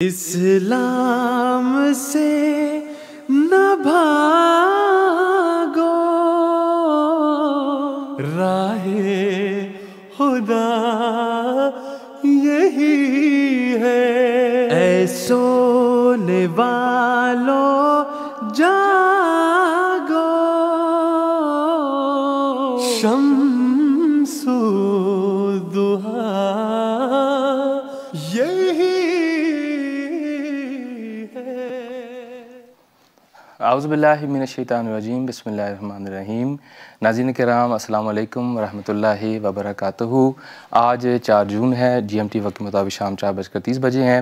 اسلام سے نہ بھاگو، راہ خدا یہی ہے۔ اے سونے والوں جاگو، شمس الضحیٰ یہی اعوذ باللہ من الشیطان الرجیم، بسم اللہ الرحمن الرحیم۔ ناظرین کرام، السلام علیکم ورحمۃ اللہ وبرکاتہ۔ آج 4 جون ہے، GMT وقت کے مطابق شام 4:30 بجے ہیں،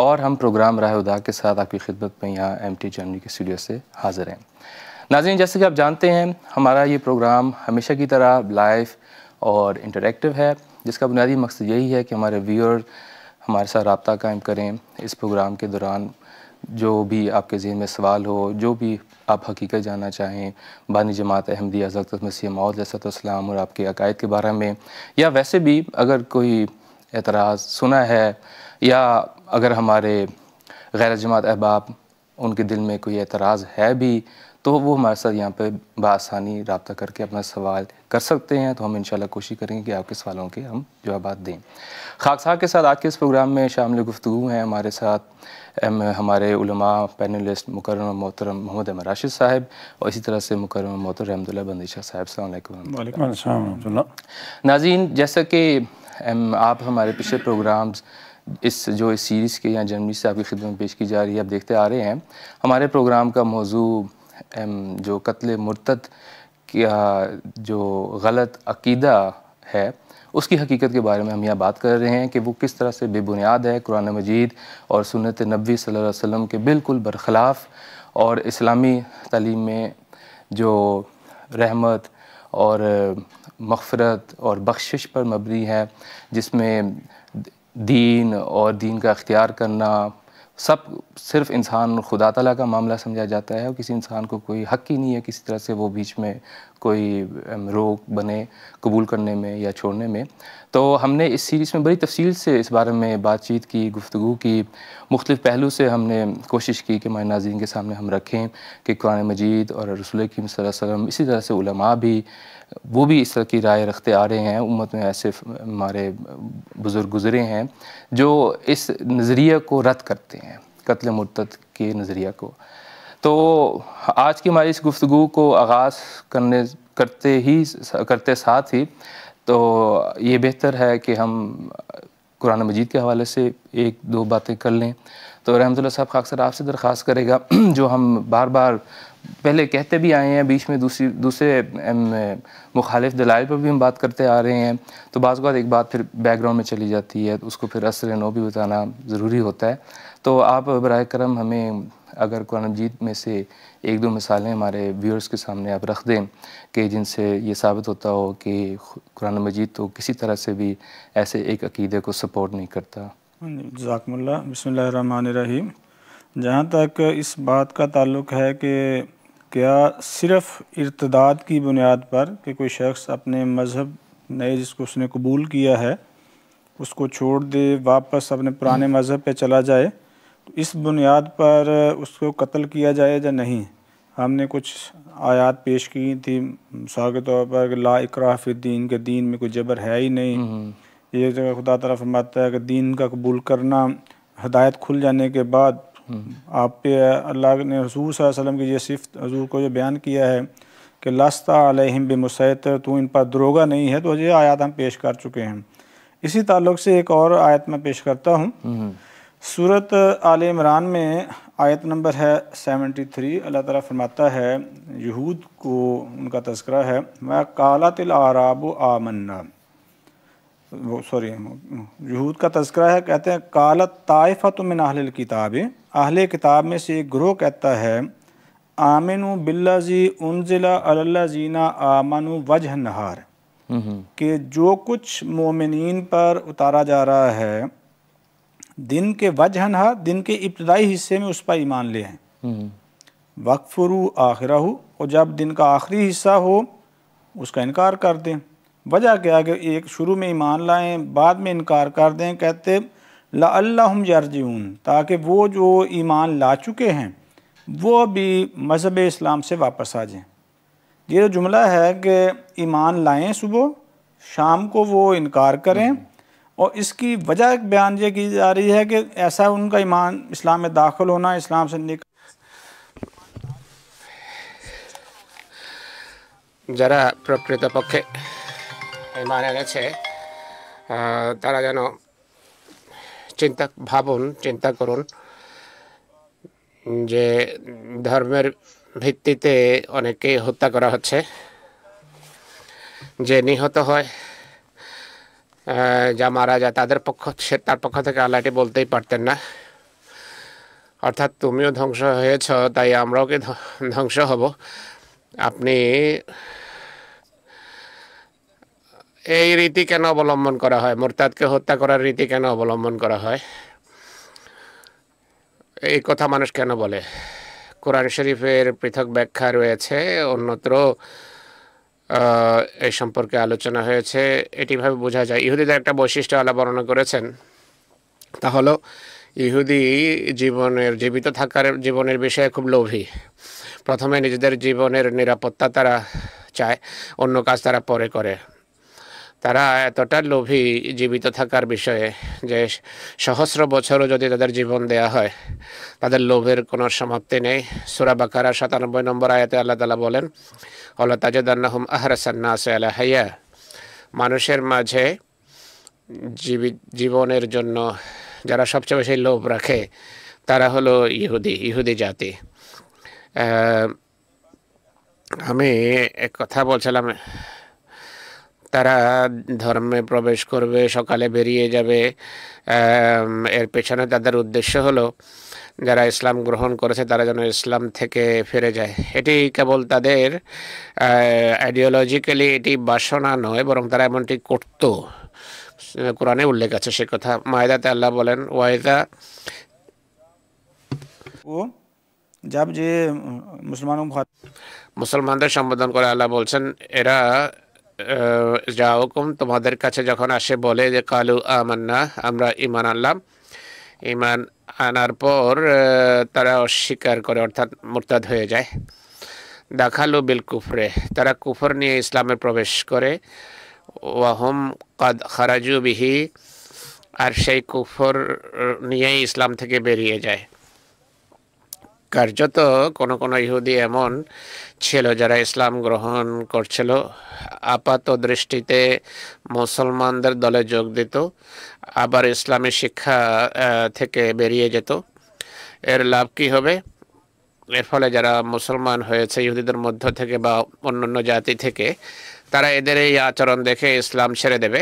اور ہم پروگرام راہ ہدیٰ کے ساتھ آپ کی خدمت میں یہاں MT جرمنی کے اسٹوڈیو سے حاضر ہیں۔ ناظرین، جیسے کہ آپ جانتے ہیں، ہمارا یہ پروگرام ہمیشہ کی طرح لائیو اور انٹریکٹیو ہے، جس کا بنیادی مقصد یہی ہے کہ ہمارے ویور ہمارے ساتھ رابطہ قائم کریں۔ اس پروگرام کے دوران جو بھی آپ کے ذہن میں سوال ہو، جو بھی آپ حقیقت جاننا چاہیں بانی جماعت احمدیہ حضرت مسیح موعود علیہ السلام اور آپ کے عقائد کے بارے میں، یا ویسے بھی اگر کوئی اعتراض سنا ہے، یا اگر ہمارے غیر جماعت احباب ان کے دل میں کوئی اعتراض ہے بھی، تو وہ ہمارے ساتھ یہاں پہ بآسانی رابطہ کر کے اپنا سوال کر سکتے ہیں۔ تو ہم انشاءاللہ کوشش کریں گے کہ آپ کے سوالوں کے ہم جوابات دیں۔ خاکسار کے ساتھ آج کے اس پروگرام میں شامل گفتگو ہیں ہمارے ساتھ ہمارے علماء پینلسٹ مکرم و محترم محمد احمد راشد صاحب، اور اسی طرح سے مکرم و محترم رحمت اللہ بندی شاہ صاحب۔ السلام علیکم۔ وعلیکم السلام ورحمۃ اللہ۔ ناظرین، جیسا کہ آپ ہمارے پچھلے پروگرامز اس سیریز کے یا جرمنی سے آپ کی خدمت میں پیش کی جا رہی ہے، آپ دیکھتے آ رہے ہیں، ہمارے پروگرام کا موضوع جو قتل مرتد کا جو غلط عقیدہ ہے اس کی حقیقت کے بارے میں ہم یہاں بات کر رہے ہیں کہ وہ کس طرح سے بے بنیاد ہے، قرآن مجید اور سنت نبوی صلی اللہ علیہ وسلم کے بالکل برخلاف، اور اسلامی تعلیم میں جو رحمت اور مغفرت اور بخشش پر مبنی ہے، جس میں دین اور دین کا اختیار کرنا سب صرف انسان خدا تعالیٰ کا معاملہ سمجھا جاتا ہے، اور کسی انسان کو کوئی حق ہی نہیں ہے کسی طرح سے وہ بیچ میں کوئی روک بنے قبول کرنے میں یا چھوڑنے میں۔ تو ہم نے اس سیریز میں بڑی تفصیل سے اس بارے میں بات چیت کی، گفتگو کی، مختلف پہلو سے ہم نے کوشش کی کہ ہمارے ناظرین کے سامنے ہم رکھیں کہ قرآن مجید اور رسول کریم صلی اللہ علیہ وسلم، اسی طرح سے علماء بھی وہ بھی اس طرح کی رائے رکھتے آ رہے ہیں۔ امت میں ایسے ہمارے بزرگ گزرے ہیں جو اس نظریے کو رد کرتے ہیں، قتل مرتد کے نظریہ کو۔ تو آج کی ہماری اس گفتگو کو آغاز کرتے ساتھ ہی تو یہ بہتر ہے کہ ہم قرآن مجید کے حوالے سے 1-2 باتیں کر لیں۔ تو رحمت اللہ صاحب خاکسار آپ سے درخواست کرے گا، جو ہم بار بار پہلے کہتے بھی آئے ہیں، بیچ میں دوسرے مخالف دلائل پر بھی ہم بات کرتے آ رہے ہیں، تو بعض اوقات ایک بات پھر بیک گراؤنڈ میں چلی جاتی ہے، اس کو پھر اثر نو بھی بتانا ضروری ہوتا ہے۔ تو آپ برائے کرم ہمیں اگر قرآن مجید میں سے 1-2 مثالیں ہمارے ویورز کے سامنے آپ رکھ دیں کہ جن سے یہ ثابت ہوتا ہو کہ قرآن مجید تو کسی طرح سے بھی ایسے ایک عقیدے کو سپورٹ نہیں کرتا۔ جزاکم اللہ۔ بسم اللہ الرحمن الرحیم۔ جہاں تک اس بات کا تعلق ہے کہ کیا صرف ارتداد کی بنیاد پر کہ کوئی شخص اپنے مذہب نئے جس کو اس نے قبول کیا ہے اس کو چھوڑ دے، واپس اپنے پرانے مذہب پہ چلا جائے، تو اس بنیاد پر اس کو قتل کیا جائے یا نہیں؟ ہم نے کچھ آیات پیش کی تھی، مثال کے طور پر کہ لا اکراہ فی الدین، کے دین میں کوئی جبر ہے ہی نہیں۔ یہ جگہ خدا تعالیٰ فرماتا ہے کہ دین کا قبول کرنا ہدایت کھل جانے کے بعد آپ پہ اللہ نے حضور صلی اللہ علیہ وسلم کی یہ صفت حضور کو جو بیان کیا ہے کہ لست علیہم بمسیطر، تو ان پر دروغہ نہیں ہے، تو یہ آیات ہم پیش کر چکے ہیں۔ اسی تعلق سے ایک اور آیت میں پیش کرتا ہوں، سورۃ آل عمران میں آیت نمبر ہے 73۔ اللہ تعالیٰ فرماتا ہے، یہود کو ان کا تذکرہ ہے، وَقَالَتِ الْأَعْرَابُ آمَنَّا، یہود کا تذکرہ ہے، کہتے ہیں قالت طائفۃ من اہل الکتاب، اہل کتاب میں سے ایک گروہ کہتا ہے آمنوا بالذی انزل علی الذین آمنوا وجہ النہار، کہ جو کچھ مومنین پر اتارا جا رہا ہے دن کے وجہ نہار، دن کے ابتدائی حصے میں اس پر ایمان لے ہیں، وَاکْفُرُوا آخرہ، اور جب دن کا آخری حصہ ہو اس کا انکار کر دیں۔ وجہ کیا کہ ایک شروع میں ایمان لائیں بعد میں انکار کر دیں، کہتے लअल्लहुम यरजिऊन, ताकि वो जो ईमान ला चुके हैं वो भी मज़हब इस्लाम से वापस आ जाएं। ये जो जुमला है कि ईमान लाएं सुबह, शाम को वो इनकार करें, और इसकी वजह बयान ये की जा रही है कि ऐसा उनका ईमान इस्लाम में दाखिल होना, इस्लाम से निकल যারা প্রকৃতপক্ষে ঈমান এনেছে তারা যেন চিন্তা করুন যে ধর্মের ভিত্তিতে অনেকেই হত্যা করা হচ্ছে, যে নিহত হয়, যা মারা যায় তার পক্ষ থেকে আল্লাহ এটি বলতেই পারতেন না, অর্থাৎ তুমিও ধ্বংস হয়েছ তাই আমরাও কি ধ্বংস হব। আপনি এই রীতি কেন অবলম্বন করা হয়, মুরতাদকে হত্যা করার রীতি কেন অবলম্বন করা হয়, এই কথা মানুষ কেন বলে? কোরআন শরীফের পৃথক ব্যাখ্যা রয়েছে, অন্যত্র এই সম্পর্কে আলোচনা হয়েছে। এটিভাবে বোঝা যায় ইহুদিদের একটা বৈশিষ্ট্য আল্লাহ বর্ণনা করেছেন, তা হলো ইহুদি জীবিত থাকার জীবনের বিষয়ে খুব লোভী। প্রথমে নিজেদের জীবনের নিরাপত্তা তারা চায়, অন্য কাজ তারা পরে করে। তারা এতটা লোভী জীবিত থাকার বিষয়ে যে সহস্র বছরও যদি তাদের জীবন দেয়া হয় তাদের লোভের কোনো সমাপ্তি নেই। সূরা বাকারা ৯৭ নম্বর আয়াতে আল্লাহ তাআলা বলেন, ওয়ালা তাজিদান্নাহুম আহরাসান নাসি আলা হায়া, মানুষের মাঝে জীবনের জন্য যারা সবচেয়ে বেশি লোভ রাখে তারা হলো ইহুদি জাতি। আমি এক কথা বলছিলাম, তারা ধর্মে প্রবেশ করবে, সকালে বেরিয়ে যাবে, এর পেছনে তাদের উদ্দেশ্য হলো যারা ইসলাম গ্রহণ করেছে তারা যেন ইসলাম থেকে ফিরে যায়। এটি কেবল তাদের আইডিওলজিক্যালি এটি বাসনা নয়, বরং তারা এমনটি করতো। কোরআনে উল্লেখ আছে সে কথা। মায়দাতে আল্লাহ বলেন, ওয়াইদা ও जब যে মুসলমানদের সম্বোধন করে আল্লাহ বলছেন, এরা যাওকুম তোমাদের কাছে যখন আসে বলে যে কালু আমান্না, আমরা ঈমান আনলাম, ঈমান আনার পর তারা অস্বীকার করে অর্থাৎ মুরতাদ হয়ে যায়। দাখালু বিল কুফরে, তারা কুফর নিয়ে ইসলামে প্রবেশ করে। ওয়াহুম কাদ খারাজু বিহি, আর সেই কুফর নিয়েই ইসলাম থেকে বেরিয়ে যায়। কার্যত কোনো ইহুদি এমন ছিল যারা ইসলাম গ্রহণ করছিল, আপাত দৃষ্টিতে মুসলমানদের দলে যোগ দিত, আবার ইসলামী শিক্ষা থেকে বেরিয়ে যেত। এর লাভ কি হবে? এর ফলে যারা মুসলমান হয়েছে ইহুদিদের মধ্য থেকে বা অন্যান্য জাতি থেকে, তারা এদের এই আচরণ দেখে ইসলাম ছেড়ে দেবে।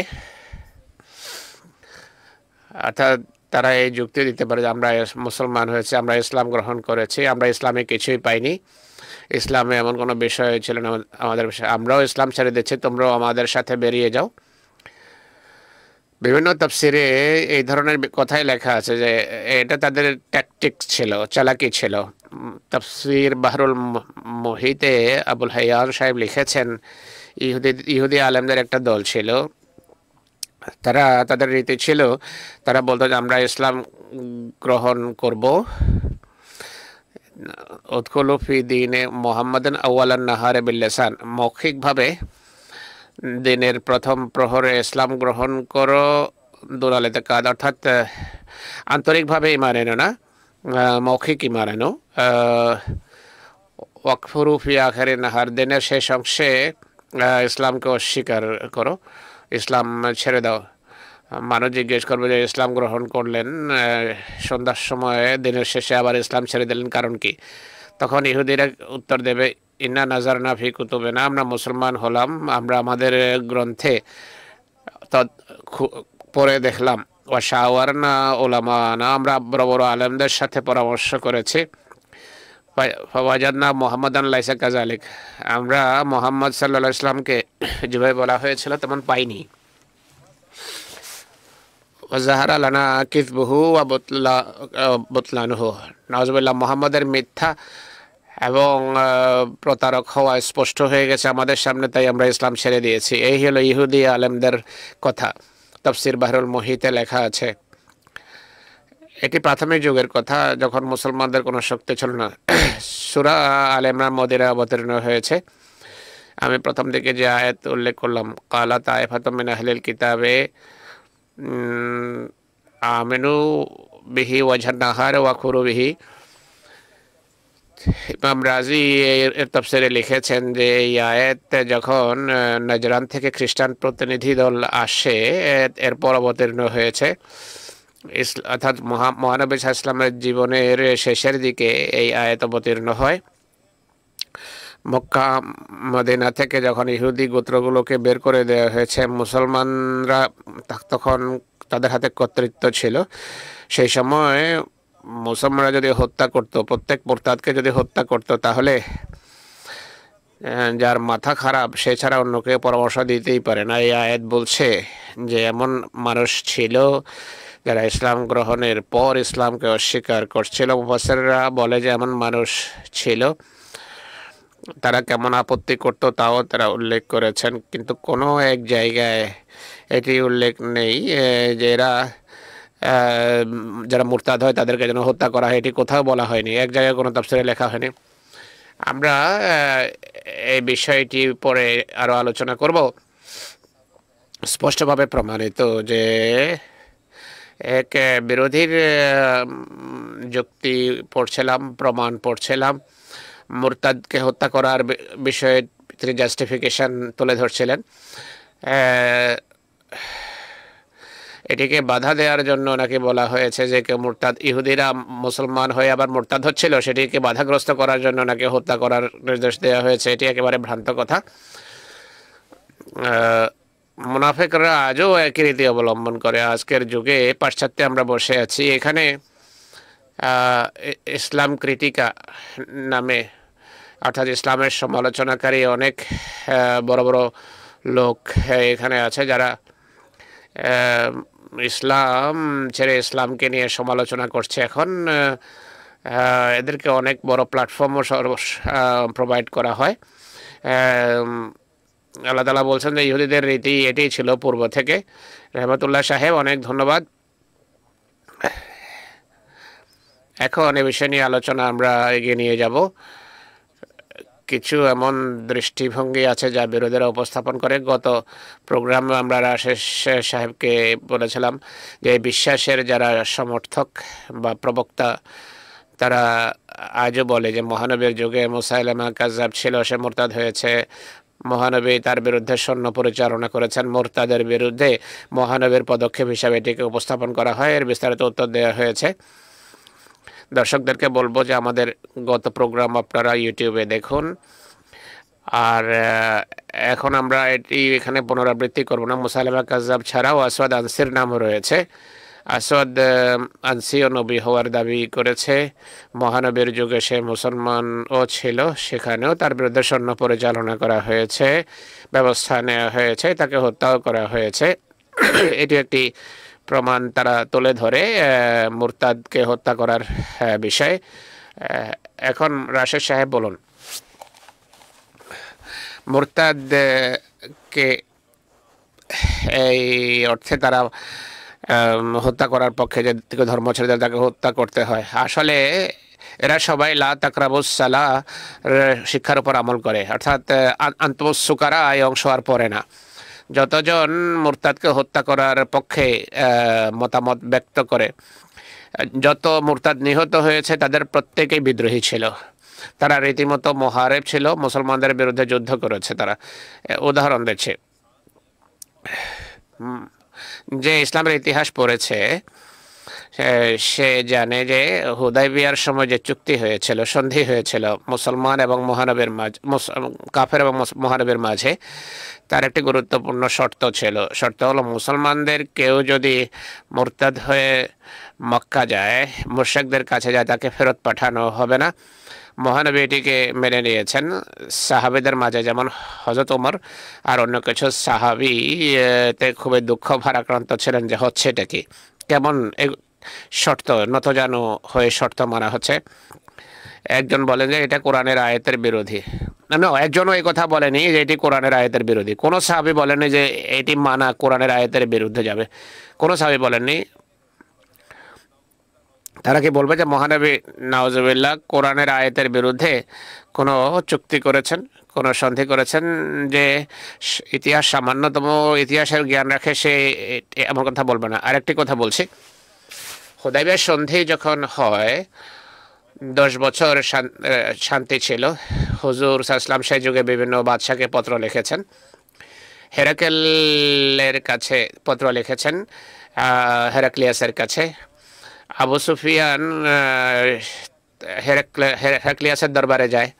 অর্থাৎ তারা এই যুক্তি দিতে পারে যে আমরা মুসলমান হয়েছে, আমরা ইসলাম গ্রহণ করেছি, আমরা ইসলামে কিছুই পাইনি, ইসলামে এমন কোনো বিষয় ছিল না আমাদের বিষয়, আমরাও ইসলাম ছেড়ে দিচ্ছি, তোমরাও আমাদের সাথে বেরিয়ে যাও। বিভিন্ন তাফসিরে এই ধরনের কথাই লেখা আছে যে এটা তাদের ট্যাকটিক্স ছিল, চালাকি ছিল। তাফসির বাহরুল মুহিতে আবুল হায়ান সাহেব লিখেছেন, ইহুদি আলেমদের একটা দল ছিল, তাদের রীতি ছিল, তারা বলতো যে আমরা ইসলাম গ্রহণ করব, উদখুলু ফি দীনে মুহাম্মাদিন আউয়ালান নাহারে বিল লিসান, মৌখিকভাবে দিনের প্রথম প্রহরে ইসলাম গ্রহণ করো, দুনাল ইতিকাদ, অর্থাৎ আন্তরিকভাবে ঈমান এনো না, মৌখিক ঈমান এনো। ওয়াকফুরু ফি আখিরি নাহার, দিনের শেষ অংশে ইসলামকে অস্বীকার করো, ইসলাম ছেড়ে দাও। মানুষ জিজ্ঞেস করবে যে ইসলাম গ্রহণ করলেন, সন্ধ্যার সময় দিনের শেষে আবার ইসলাম ছেড়ে দিলেন, কারণ কি? তখন ইহুদিরা উত্তর দেবে, ইন্না নাজারনা ফি কুতুবিনা, আমরা মুসলমান হলাম, আমরা আমাদের গ্রন্থে পড়ে দেখলাম, ওয়া শাওয়ারনা উলামানা, আমরা বড় বড় আলেমদের সাথে পরামর্শ করেছি, ফাওয়াজাদনা মুহাম্মাদান লাইসা কাযালিক, আমরা মুহাম্মদ সাল্লাল্লাহু আলাইহি ওয়াসাল্লামকে যেভাবে বলা হয়েছিল তেমন পাইনি। ওয়াজাহারা লানা কিযবুহু ওয়া বুতলানুহু, নাউযুবিল্লাহ, মুহাম্মাদের মিথ্যা এবং প্রতারক হওয়া স্পষ্ট হয়ে গেছে আমাদের সামনে, তাই আমরা ইসলাম ছেড়ে দিয়েছি। এই হলো ইহুদি আলেমদের কথা। তাফসির বাহরুল মুহিতে লেখা আছে। এটি প্রাথমিক যুগের কথা, যখন মুসলমানদের কোনো শক্তি ছিল না। সূরা আলে ইমরান মদিনায় অবতীর্ণ হয়েছে। আমি প্রথম দিকে যে আয়াত উল্লেখ করলাম, কালা তায়েফাতুম মিন আহলিল কিতাবে আমিনু বিহি ওয়াজহান নাহার ওয়া কুফরু বিহি। ইমাম রাজি এর তাফসীরে লিখেছেন যে এই আয়াত যখন নজরান থেকে খ্রিস্টান প্রতিনিধি দল আসে এরপর অবতীর্ণ হয়েছে। অর্থাৎ মহানবী সাল্লাল্লাহু আলাইহি ওয়াসাল্লামের জীবনের শেষের দিকে এই আয়াত অবতীর্ণ হয়। মক্কা মদিনা থেকে যখন ইহুদি গোত্রগুলোকে বের করে দেওয়া হয়েছে, মুসলমানরা তখন তাদের হাতে কর্তৃত্ব ছিল। সেই সময় মুসলমানরা যদি হত্যা করত, প্রত্যেক মুরতাদকে যদি হত্যা করত, তাহলে যার মাথা খারাপ সে ছাড়া অন্যকে পরামর্শ দিতেই পারে না। এই আয়াত বলছে যে এমন মানুষ ছিল যারা ইসলাম গ্রহণের পর ইসলামকে অস্বীকার করছিল। মুফাসসিররা বলে যে এমন মানুষ ছিল, তারা কেমন আপত্তি করত তাও তারা উল্লেখ করেছেন, কিন্তু কোনো এক জায়গায় এটি উল্লেখ নেই যে এরা যারা মুরতাদ হয় তাদেরকে যেন হত্যা করা হয়। এটি কোথাও বলা হয়নি, এক জায়গায় কোনো তাফসীরে লেখা হয়নি। আমরা এই বিষয়টি পরে আরও আলোচনা করব। স্পষ্টভাবে প্রমাণিত যে এক বিরোধীর যুক্তি পড়ছিলাম, প্রমাণ পড়ছিলাম, মুরতাদকে হত্যা করার বিষয়ে তিনি জাস্টিফিকেশন তুলে ধরছিলেন। এটিকে বাধা দেওয়ার জন্য নাকি বলা হয়েছে যে কেউ মুরতাদ, ইহুদিরা মুসলমান হয়ে আবার মুরতাদ হচ্ছিল, সেটিকে বাধাগ্রস্ত করার জন্য নাকি হত্যা করার নির্দেশ দেওয়া হয়েছে। এটি একেবারে ভ্রান্ত কথা। মুনাফিকরা আজও একই রীতি অবলম্বন করে। আজকের যুগে পাশ্চাত্যে আমরা বসে আছি, এখানে ইসলাম ক্রিটিকা নামে, অর্থাৎ ইসলামের সমালোচনাকারী অনেক বড় বড় লোক এখানে আছে, যারা ইসলাম ছেড়ে ইসলামকে নিয়ে সমালোচনা করছে। এখন এদেরকে অনেক বড় প্ল্যাটফর্মও প্রোভাইড করা হয়। আল্লাহ তাআলা বলছেন যে ইহুদিদের রীতি এটি ছিল পূর্ব থেকে। রহমতুল্লাহ সাহেব, অনেক ধন্যবাদ। এখন এ বিষয় নিয়ে আলোচনা আমরা এগিয়ে নিয়ে যাব। কিছু এমন দৃষ্টিভঙ্গি আছে যা বিরোধীরা উপস্থাপন করে। গত প্রোগ্রামে আমরা রাশেদ সাহেবকে বলেছিলাম যে বিশ্বাসের যারা সমর্থক বা প্রবক্তা, তারা আজও বলে যে মহানবীর যুগে মুসাইলামা কাযযাব ছিল, সে মুরতাদ হয়েছে। মহানবী তার বিরুদ্ধে সৈন্য পরিচালনা করেছেন। মুরতাদের বিরুদ্ধে মহানবীর পদক্ষেপ হিসাবে এটিকে উপস্থাপন করা হয়। এর বিস্তারিত উত্তর দেওয়া হয়েছে। দর্শকদেরকে বলবো যে আমাদের গত প্রোগ্রাম আপনারা ইউটিউবে দেখুন। আর এখন আমরা এটি এখানে পুনরাবৃত্তি করব না। মুসাইলামা কাযযাব ছাড়াও আসওয়াদ আনসির নামও রয়েছে। আসওয়াদ আনসিও নবী হওয়ার দাবি করেছে। মহানবীর যুগে সে মুসলমানও ছিল, সেখানেও তার বিরুদ্ধে সৈন্য পরিচালনা করা হয়েছে, ব্যবস্থা নেওয়া হয়েছে, তাকে হত্যাও করা হয়েছে। এটি একটি প্রমাণ তারা তুলে ধরে মুরতাদকে হত্যা করার বিষয়। এখন রাশেদ সাহেব বলুন, মুরতাদকে এই অর্থে তারা হত্যা করার পক্ষে যে ধর্ম ছেড়ে তাকে হত্যা করতে হয়। আসলে এরা সবাই লা তাকরাবুস সালাহ শিক্ষার উপর আমল করে, অর্থাৎ আনতুমুস সুকারা এই অংশ আর পড়ে না। যতজন মুরতাদকে হত্যা করার পক্ষে মতামত ব্যক্ত করে, যত মুরতাদ নিহত হয়েছে তাদের প্রত্যেকেই বিদ্রোহী ছিল। তারা রীতিমতো মুহারিব ছিল, মুসলমানদের বিরুদ্ধে যুদ্ধ করেছে। তারা উদাহরণ দিচ্ছে, যে ইসলামের ইতিহাস পড়েছে সে জানে যে হুদাইবিয়ার সময় যে চুক্তি হয়েছিল, সন্ধি হয়েছিল মুসলমান এবং মহানবীর মাঝে, কাফের এবং মহানবীর মাঝে, তার একটি গুরুত্বপূর্ণ শর্ত ছিল। শর্ত হলো মুসলমানদের কেউ যদি মুরতাদ হয়ে মক্কা যায়, মুশরিকদের কাছে যায়, তাকে ফেরত পাঠানো হবে না। মহানবী এটিকে মেনে নিয়েছেন। সাহাবীদের মাঝে যেমন হযরত ওমর আর অন্য কিছু সাহাবীতে খুবই দুঃখ ভারাক্রান্ত ছিলেন যে হচ্ছে এটা কি, কেমন শর্ত, নতজানু হয়ে শর্ত মানা হচ্ছে। একজন বলেন যে এটা কোরআনের আয়াতের বিরোধী। না, একজনও এই কথা বলেনি যে এটি কোরআনের আয়াতের বিরোধী। কোনো সাহাবী বলেনি যে এটি মানা কোরআনের আয়াতের বিরুদ্ধে যাবে, কোনো সাহাবী বলেননি। তারা কি বলবে যে মহানবী নাউজুবিল্লাহ কোরআনের আয়াতের বিরুদ্ধে কোনো চুক্তি করেছেন, কোনো সন্ধি করেছেন, যে ইতিহাস সামান্যতম ইতিহাসের জ্ঞান রাখে সে এমন কথা বলবে না? আরেকটি কথা বলছি, হুদাইবিয়ার সন্ধি যখন হয় 10 বছর শান্তি ছিল। হুজুর সাল্লাল্লাহু সেই যুগে বিভিন্ন বাদশাকে পত্র লিখেছেন, হেরাকেলের কাছে পত্র লিখেছেন, হেরাক্লিয়াসের কাছে। আবু সুফিয়ান হেরাক্লিয়াসের দরবারে যায়।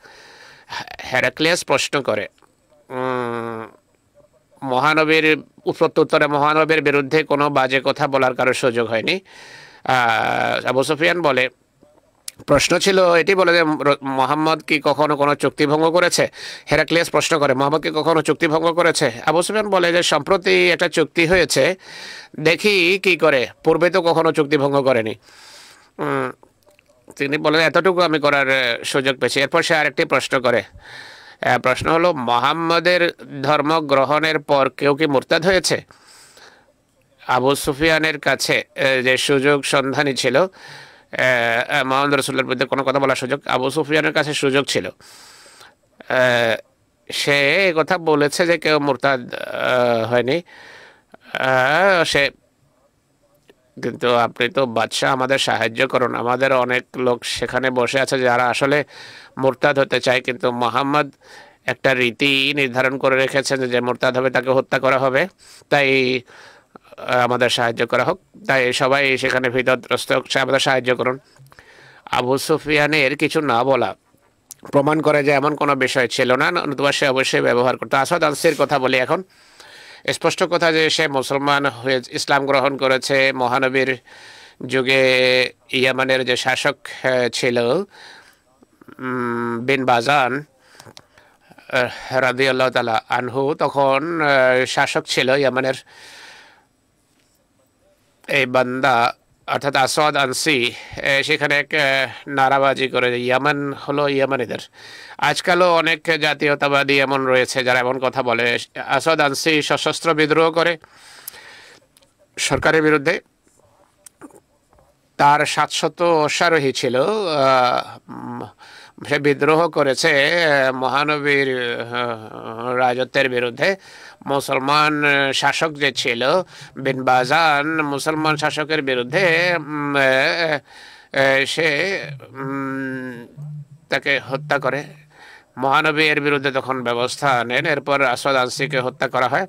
হেরাক্লিয়াস প্রশ্ন করে মহানবীর প্রত্যুত্তরে মহানবীর বিরুদ্ধে কোনো বাজে কথা বলার কারো সুযোগ হয়নি। আবু সুফিয়ান বলে, প্রশ্ন ছিল এটি বলে যে মোহাম্মদ কি কখনো কোনো চুক্তি ভঙ্গ করেছে? হেরাক্লিয়াস প্রশ্ন করে, মোহাম্মদ কি কখনো চুক্তি ভঙ্গ করেছে? আবু সুফিয়ান বলে যে সম্প্রতি একটা চুক্তি হয়েছে, দেখি কি করে, পূর্বে তো কখনো চুক্তি ভঙ্গ করেনি। তিনি বলেন এতটুকু আমি করার সুযোগ পেয়েছি। এরপর সে আরেকটি প্রশ্ন করে, প্রশ্ন হলো মোহাম্মদের ধর্ম গ্রহণের পর কেউ কি মুরতাদ হয়েছে? আবু সুফিয়ানের কাছে যে সুযোগ সন্ধানী ছিল মোহাম্মদ রাসূলের বিরুদ্ধে কোনো কথা বলার সুযোগ, আবু সুফিয়ানের কাছে সুযোগ ছিল। সে কথা বলেছে যে কেউ মুরতাদ হয়নি। সে কিন্তু আপনি তো বাদশাহ, আমাদের সাহায্য করুন, আমাদের অনেক লোক সেখানে বসে আছে যারা আসলে মুরতাদ হতে চায়, কিন্তু মোহাম্মদ একটা রীতি নির্ধারণ করে রেখেছেন যে মুরতাদ হবে তাকে হত্যা করা হবে, তাই আমাদের সাহায্য করা হোক। তাই সবাই সেখানে ভিতরস্ত হচ্ছে, আমাদের সাহায্য করুন। আবু সুফিয়ানের কিছু না বলা প্রমাণ করে যে এমন কোনো বিষয় ছিল না, নতুবা সে অবশ্যই ব্যবহার করতো। আসাদ আনসির কথা বলি এখন। স্পষ্ট কথা যে সে মুসলমান হয়ে ইসলাম গ্রহণ করেছে। মহানবীর যুগে ইয়ামানের যে শাসক ছিল বিন বাজান রাদিয়াল্লাহু তাআলা আনহু, তখন শাসক ছিল ইয়ামানের। এই বান্দা অর্থাৎ আসাদ আনসি সেখানে এক নারাবাজি করে, ইয়ামান হলো ইয়ামানিদের। আজকালও অনেক জাতীয়তাবাদী এমন রয়েছে যারা এমন কথা বলে। আসাদ আনসি সশস্ত্র বিদ্রোহ করে সরকারের বিরুদ্ধে। তার 700 অশ্বারোহী ছিল। সে বিদ্রোহ করেছে মহানবীর রাজত্বের বিরুদ্ধে। মুসলমান শাসক যে ছিল বিন বাজান, মুসলমান শাসকের বিরুদ্ধে সে তাকে হত্যা করে। মহানবী এর বিরুদ্ধে তখন ব্যবস্থা নেন। এরপর আসাদ আনসিকে হত্যা করা হয়।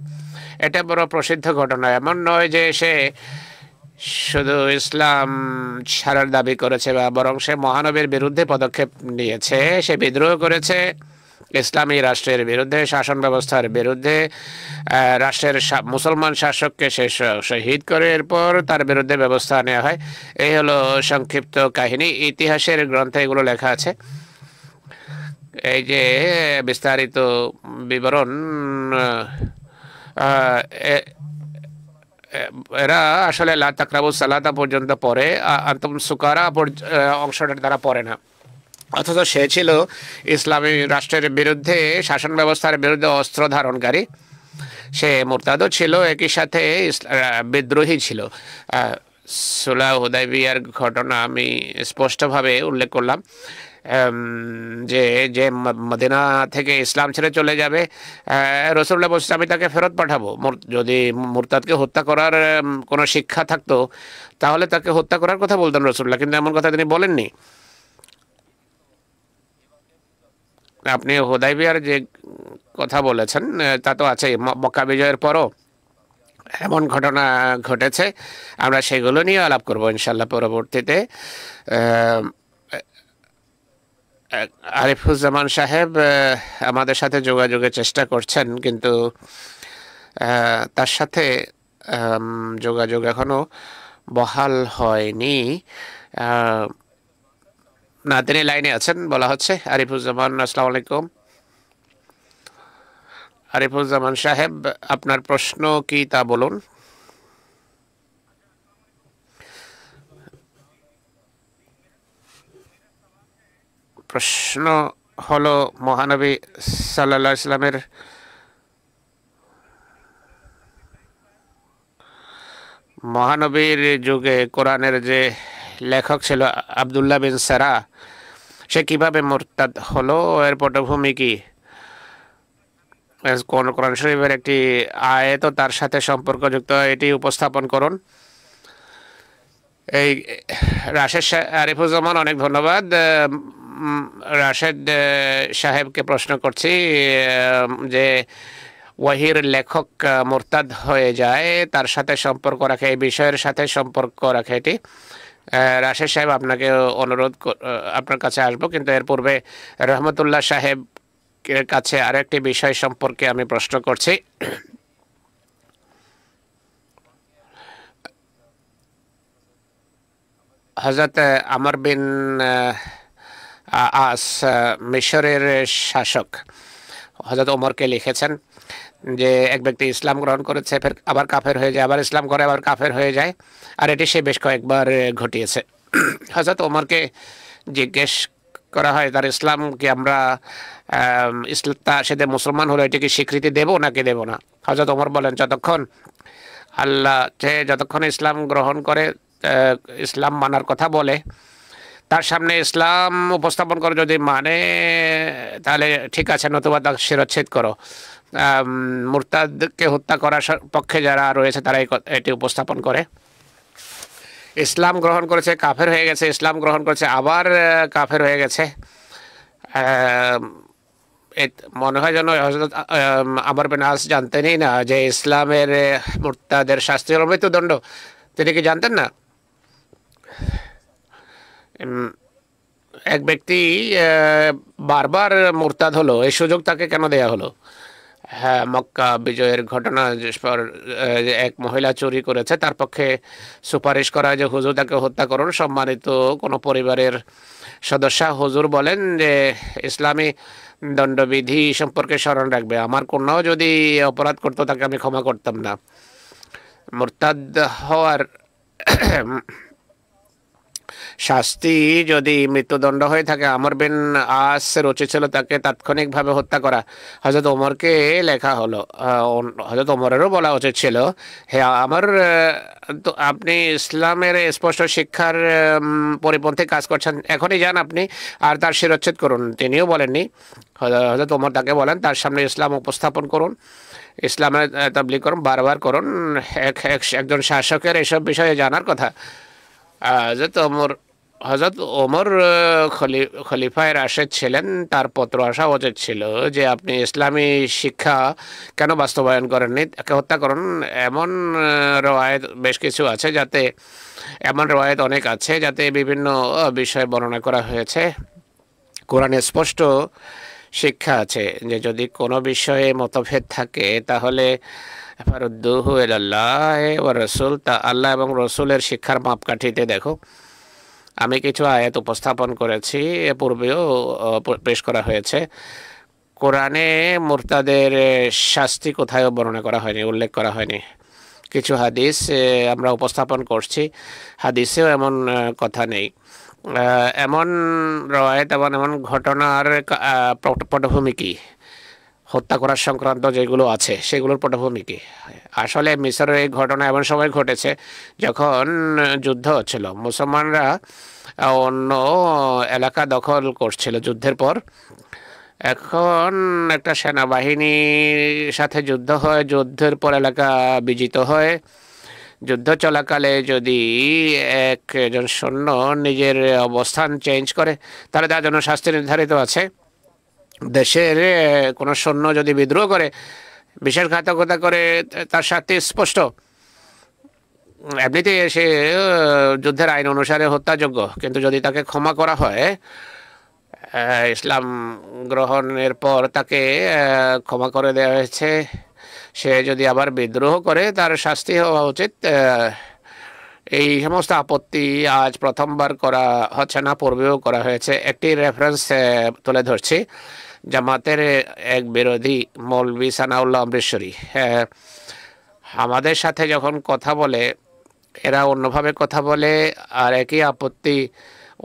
এটা বড় প্রসিদ্ধ ঘটনা। এমন নয় যে সে শুধু ইসলাম ছাড়ার দাবি করেছে, বা বরং সে মহানবীর বিরুদ্ধে পদক্ষেপ নিয়েছে। সে বিদ্রোহ করেছে ইসলামী রাষ্ট্রের বিরুদ্ধে, শাসন ব্যবস্থার বিরুদ্ধে। রাষ্ট্রের মুসলমান শাসককে সে শহীদ করে এরপর তার বিরুদ্ধে ব্যবস্থা নেওয়া হয়। এই হলো সংক্ষিপ্ত কাহিনী। ইতিহাসের গ্রন্থে এগুলো লেখা আছে। এই যে বিস্তারিত বিবরণ, এরা আসলে লা তাকরাবু সালাতা পর্যন্ত পড়ে, আনতুম সুকারা অংশটার দ্বারা পড়ে না। অথচ সে ছিল ইসলামী রাষ্ট্রের বিরুদ্ধে, শাসন ব্যবস্থার বিরুদ্ধে অস্ত্র ধারণকারী। সে মুরতাদও ছিল, একই সাথে বিদ্রোহী ছিল। সুলাহ হুদাইবিয়ার ঘটনা আমি স্পষ্টভাবে উল্লেখ করলাম যে যে মদিনা থেকে ইসলাম ছেড়ে চলে যাবে, রাসূলুল্লাহ বলছেন আমি তাকে ফেরত পাঠাবো। যদি মুরতাদকে হত্যা করার কোনো শিক্ষা থাকতো তাহলে তাকে হত্যা করার কথা বলতেন রাসূলুল্লাহ, কিন্তু এমন কথা তিনি বলেননি। আপনি হুদাইবিয়ার যে কথা বলেছেন তা তো আছে, মক্কা বিজয়ের পরও এমন ঘটনা ঘটেছে। আমরা সেগুলো নিয়ে আলাপ করবো ইনশাল্লাহ পরবর্তীতে। আরিফুজ্জামান সাহেব আমাদের সাথে যোগাযোগের চেষ্টা করছেন, কিন্তু তার সাথে যোগাযোগ এখনো বহাল হয়নি। না, তিনি লাইনে আছেন বলা হচ্ছে। আরিফুজ্জামান, আসসালামু আলাইকুম। আরিফুজ্জামান সাহেব, আপনার প্রশ্ন কি তা বলুন। প্রশ্ন হলো মহানবী সাল্লাল্লাহু আলাইহি ওয়াসাল্লামের মহানবীর যুগে কোরআনের যে লেখক ছিল আবদুল্লাহ বিন সারা, সে কিভাবে মুরতাদ হলো, এর পটভূমি কি? কোন কোরআন শরীফের একটি আয়াত তার সাথে সম্পর্কযুক্ত, এটি উপস্থাপন করুন। এই রাশেদ আরিফুজ্জামান, অনেক ধন্যবাদ। রাশেদ সাহেবকে প্রশ্ন করছি যে ওয়াহির লেখক মুরতাদ হয়ে যায়, তার সাথে সম্পর্ক রাখে, এই বিষয়ের সাথে সম্পর্ক রাখে এটি। রাশেদ সাহেব, আপনাকে অনুরোধ, আপনার কাছে আসবো, কিন্তু এর পূর্বে রহমতুল্লাহ সাহেবের কাছে আরেকটি বিষয় সম্পর্কে আমি প্রশ্ন করছি। হযরত আমর বিন আস মিশরের শাসক হযরত ওমরকে লিখেছেন যে এক ব্যক্তি ইসলাম গ্রহণ করেছে, ফের আবার কাফের হয়ে যায়, আবার ইসলাম করে আবার কাফের হয়ে যায়, আর এটি সে বেশ কয়েকবার ঘটিয়েছে। হযরত ওমরকে জিজ্ঞেস করা হয় তার ইসলাম কি আমরা সেদের মুসলমান হলো এটিকে স্বীকৃতি দেব নাকি দেব না? হযরত ওমর বলেন, যতক্ষণ ইসলাম গ্রহণ করে, ইসলাম মানার কথা বলে, তার সামনে ইসলাম উপস্থাপন করে, যদি মানে তাহলে ঠিক আছে, নতুবা তাকে শিরচ্ছেদ করো। মুরতাদকে হত্যা করার পক্ষে যারা রয়েছে তারা এটি উপস্থাপন করে। ইসলাম গ্রহণ করেছে, কাফের হয়ে গেছে, ইসলাম গ্রহণ করেছে, আবার কাফের হয়ে গেছে, মনে হয় যেন হযরত আমর বিন আস জানতেনই না যে ইসলামের মুরতাদের শাস্তি হল মৃত্যুদণ্ড। তিনি কি জানতেন না? এক ব্যক্তি বারবার মুরতাদ হলো, এই সুযোগ তাকে কেন দেয়া হলো? হ্যাঁ, মক্কা বিজয়ের ঘটনা পর এক মহিলা চুরি করেছে, তার পক্ষে সুপারিশ করা যে হুজুর তাকে হত্যা করুন। সম্মানিত কোনো পরিবারের সদস্য হুজুর বলেন যে ইসলামী দণ্ডবিধি সম্পর্কে স্মরণ রাখবে, আমার কন্যাও যদি অপরাধ করতো তাকে আমি ক্ষমা করতাম না। মুরতাদ হওয়ার শাস্তি যদি মৃত্যুদণ্ড হয়ে থাকে, আমর বিন আসের উচিত ছিল তাকে তাৎক্ষণিকভাবে হত্যা করা। হযরত ওমরকে লেখা হলো, হযরত ওমরেরও বলা উচিত ছিল, হে আমার, তো আপনি ইসলামের স্পষ্ট শিক্ষার পরিপন্থী কাজ করছেন, এখনই যান আপনি আর তার শিরচ্ছেদ করুন। তিনিও বলেননি। হযরত ওমর তাকে বলেন তার সামনে ইসলাম উপস্থাপন করুন, ইসলামের তাবলীগ করুন, বারবার করুন। একজন শাসকের এসব বিষয়ে জানার কথা। হযরত ওমর খলিফায় রাশেদ ছিলেন, তার পত্র আসা উচিত ছিল যে আপনি ইসলামী শিক্ষা কেন বাস্তবায়ন করেননি, তাকে হত্যা করুন। এমন রওয়ায়েত বেশ কিছু আছে, এমন রওয়ায়েত অনেক আছে যাতে বিভিন্ন বিষয় বর্ণনা করা হয়েছে। কোরআনে স্পষ্ট শিক্ষা আছে যে যদি কোনো বিষয়ে মতভেদ থাকে তাহলে ফারুদ্দুহু ইলাল্লাহি ওয়া রাসূল, তা আল্লাহ এবং রসুলের শিক্ষার মাপকাঠিতে দেখো। আমি কিছু আয়াত উপস্থাপন করেছি, এ পূর্বেও পেশ করা হয়েছে। কোরআনে মুরতাদের শাস্তি কোথায়ও বর্ণনা করা হয়নি, উল্লেখ করা হয়নি। কিছু হাদিস আমরা উপস্থাপন করছি, হাদিসেও এমন কথা নেই। এমন রওয়ায়েত এবং এমন ঘটনার পটভূমি কি, হত্যা করার সংক্রান্ত যেগুলো আছে সেগুলোর পটভূমি কি? আসলে মিশরের এই ঘটনা এমন সময় ঘটেছে যখন যুদ্ধ হচ্ছিল, মুসলমানরা অন্য এলাকা দখল করছিল যুদ্ধের পর। এখন একটা সেনাবাহিনীর সাথে যুদ্ধ হয়, যুদ্ধের পর এলাকা বিজিত হয়। যুদ্ধ চলাকালে যদি একজন সৈন্য নিজের অবস্থান চেঞ্জ করে তাহলে তার জন্য শাস্তি নির্ধারিত আছে। দেশের কোনো সৈন্য যদি বিদ্রোহ করে, বিশ্বাসঘাতকতা করে, তার শাস্তি স্পষ্ট। এমনিতে সে যুদ্ধের আইন অনুসারে হত্যাযোগ্য, কিন্তু যদি তাকে ক্ষমা করা হয়, ইসলাম গ্রহণের পর তাকে ক্ষমা করে দেওয়া হয়েছে, সে যদি আবার বিদ্রোহ করে তার শাস্তি হওয়া উচিত। এই সমস্ত আপত্তি আজ প্রথমবার করা হচ্ছে না, পূর্বেও করা হয়েছে। একটি রেফারেন্স তুলে ধরছি। জামাতের এক বিরোধী মৌলভী সানাউল্লাহ অমৃতসরী আমাদের সাথে যখন কথা বলে, এরা অন্যভাবে কথা বলে, আর একই আপত্তি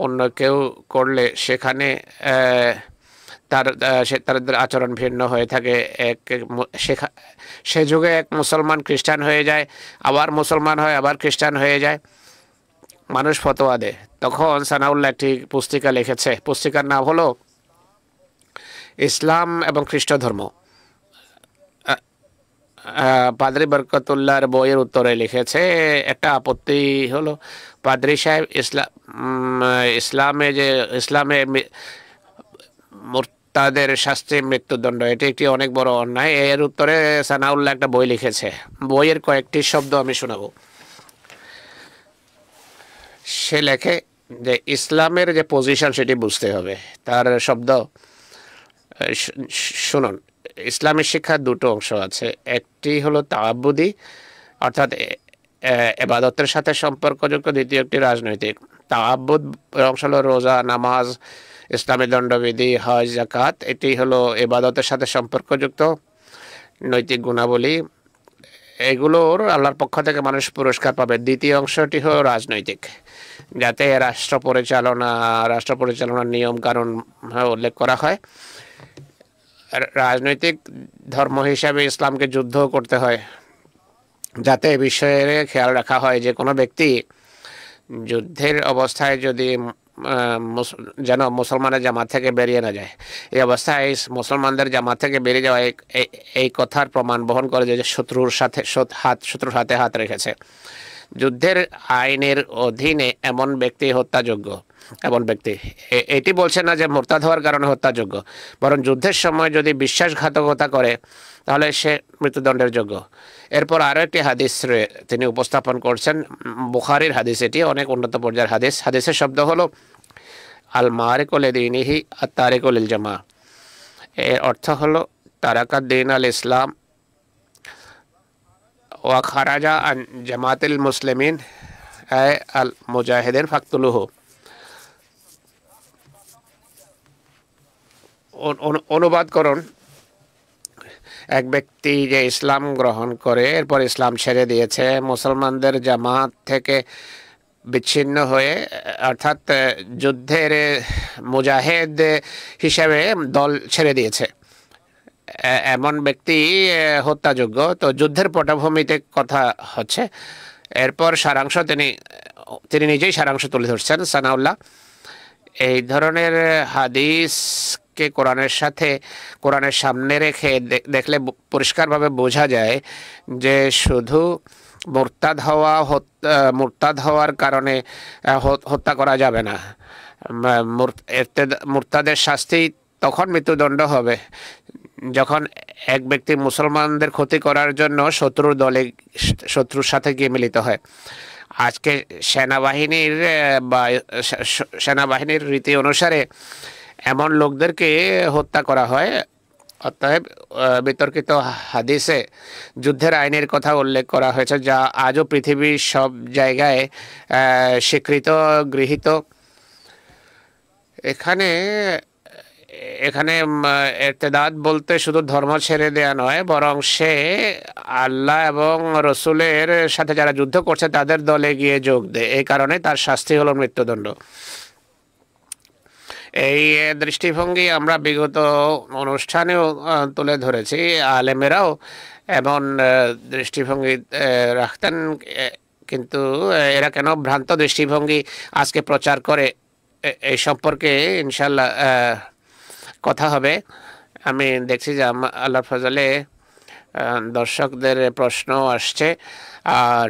অন্য কেউ করলে সেখানে তাদের আচরণ ভিন্ন হয়ে থাকে। সে যুগে এক মুসলমান খ্রিস্টান হয়ে যায়, আবার মুসলমান হয়, আবার খ্রিস্টান হয়ে যায়। মানুষ ফতোয়া দেয়। তখন সানাউল্লাহ একটি পুস্তিকা লিখেছে, পুস্তিকার নাম হলো ইসলাম এবং খ্রিস্ট ধর্ম। পাদ্রি বরকতুল্লাহর বইয়ের উত্তরে লিখেছে, একটা আপত্তি হলো পাদ্রি সাহেব ইসলামে মুরতাদের শাস্তি মৃত্যুদণ্ড, এটি একটি অনেক বড় অন্যায়। এর উত্তরে সানাউল্লাহ একটা বই লিখেছে, বইয়ের কয়েকটি শব্দ আমি শোনাবো। সে লেখে যে ইসলামের যে পজিশন সেটি বুঝতে হবে। তার শব্দ শুনুন, ইসলামের শিক্ষার দুটো অংশ আছে, একটি হলো তাআব্বুদি অর্থাৎ ইবাদতের সাথে সম্পর্কযুক্ত, দ্বিতীয় একটি রাজনৈতিক। তাআব্বুদ অংশ হলো রোজা, নামাজ, ইসলামী দণ্ডবিধি, হজ, যাকাত, এটি হলো ইবাদতের সাথে সম্পর্কযুক্ত নৈতিক গুণাবলী, এগুলোর আল্লাহর পক্ষ থেকে মানুষ পুরস্কার পাবে। দ্বিতীয় অংশটি হলো রাজনৈতিক, যাতে রাষ্ট্র পরিচালনার নিয়ম কানুন উল্লেখ করা হয়। রাজনৈতিক ধর্ম হিসাবে ইসলামকে যুদ্ধ করতে হয়, যাতে এ বিষয়ে খেয়াল রাখা হয় যে কোনো ব্যক্তি যুদ্ধের অবস্থায় যদি যেন মুসলমানের জামাত থেকে বেরিয়ে না যায়। এই অবস্থায় মুসলমানদের জামাত থেকে বেরিয়ে যাওয়া এই কথার প্রমাণ বহন করে যে শত্রুর হাতে হাত রেখেছে। যুদ্ধের আইনের অধীনে এমন ব্যক্তি হত্যাযোগ্য। এটি বলছে না যে মোরতাদ হওয়ার কারণে হত্যাযোগ্য, বরং যুদ্ধের সময় যদি বিশ্বাসঘাতকতা করে তাহলে সে মৃত্যুদণ্ডের যোগ্য। এরপর আরও একটি হাদিস তিনি উপস্থাপন করছেন, বুখারীর হাদিস, এটি অনেক উন্নত পর্যায়ের হাদিস। হাদিসের শব্দ হলো আল মারিকু লিদীনিহি আত তারিকু লিল জামা। এর অর্থ হলো তারাকাদ দীন আল ইসলাম ওয়া খারাজা আন জামাতিল মুসলিমিন আল মুজাহিদিন ফাকতুলুহু। অনুবাদ করুন, এক ব্যক্তি যে ইসলাম গ্রহণ করে এরপর ইসলাম ছেড়ে দিয়েছে, মুসলমানদের জামাত থেকে বিচ্ছিন্ন হয়ে অর্থাৎ যুদ্ধের মুজাহিদ হিসেবে দল ছেড়ে দিয়েছে, এমন ব্যক্তি হত্যাযোগ্য। তো যুদ্ধের পটভূমিতে কথা হচ্ছে। এরপর সারাংশ তিনি নিজেই সারাংশ তুলে ধরছেন সানাউল্লাহ। এই ধরনের হাদিসকে কোরআনের সামনে রেখে দেখলে পরিষ্কারভাবে বোঝা যায় যে শুধু মুরতাদ হওয়ার কারণে হত্যা করা যাবে না। মুরতাদের শাস্তি তখন মৃত্যুদণ্ড হবে যখন এক ব্যক্তি মুসলমানদের ক্ষতি করার জন্য শত্রুর সাথে গিয়ে মিলিত হয়। আজকে সেনাবাহিনীর রীতি অনুসারে এমন লোকদেরকে হত্যা করা হয়। অতএব বিতর্কিত হাদিসে যুদ্ধের আইনের কথা উল্লেখ করা হয়েছে, যা আজও পৃথিবীর সব জায়গায় স্বীকৃত, গৃহীত। এখানে ইরতিদাদ বলতে শুধু ধর্ম ছেড়ে দেয়া নয়, বরং সে আল্লাহ এবং রসুলের সাথে যারা যুদ্ধ করছে তাদের দলে গিয়ে যোগ দেয়। এই কারণে তার শাস্তি হলো মৃত্যুদণ্ড। এই দৃষ্টিভঙ্গি আমরা বিগত অনুষ্ঠানেও তুলে ধরেছি। আলেমেরাও এমন দৃষ্টিভঙ্গি রাখতেন, কিন্তু এরা কেন ভ্রান্ত দৃষ্টিভঙ্গি আজকে প্রচার করে এই সম্পর্কে ইনশাল্লাহ কথা হবে। আমি দেখছি যে আল্লাহর ফজলে দর্শকদের প্রশ্ন আসছে, আর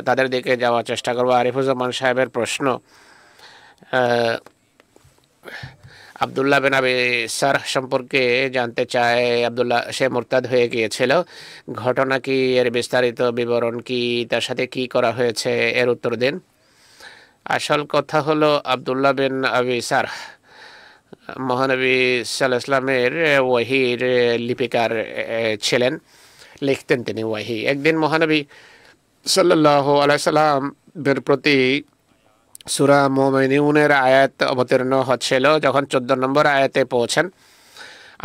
তাদের দিকে যাওয়ার চেষ্টা করবো। আরিফুজ্জামান সাহেবের প্রশ্ন, আব্দুল্লাহ বিন আবি সারহ সম্পর্কে জানতে চায়। আব্দুল্লাহ সে মুরতাদ হয়ে গিয়েছিল, ঘটনা কি, এর বিস্তারিত বিবরণ কি, তার সাথে কি করা হয়েছে, এর উত্তর দিন। আসল কথা হলো আব্দুল্লাহ বিন আবি সারহ মহানবী সাল্লাল্লাহু আলাইহি ওয়াসাল্লামের ওয়াহির লিপিকার ছিলেন, লিখতেন তিনি ওয়াহি। একদিন মহানবী সাল্লাল্লাহু আলাইহি ওয়াসাল্লামের প্রতি সূরা মুমিনুনের আয়াত অবতীর্ণ হচ্ছিল। যখন 14 নম্বর আয়াতে পৌঁছেন,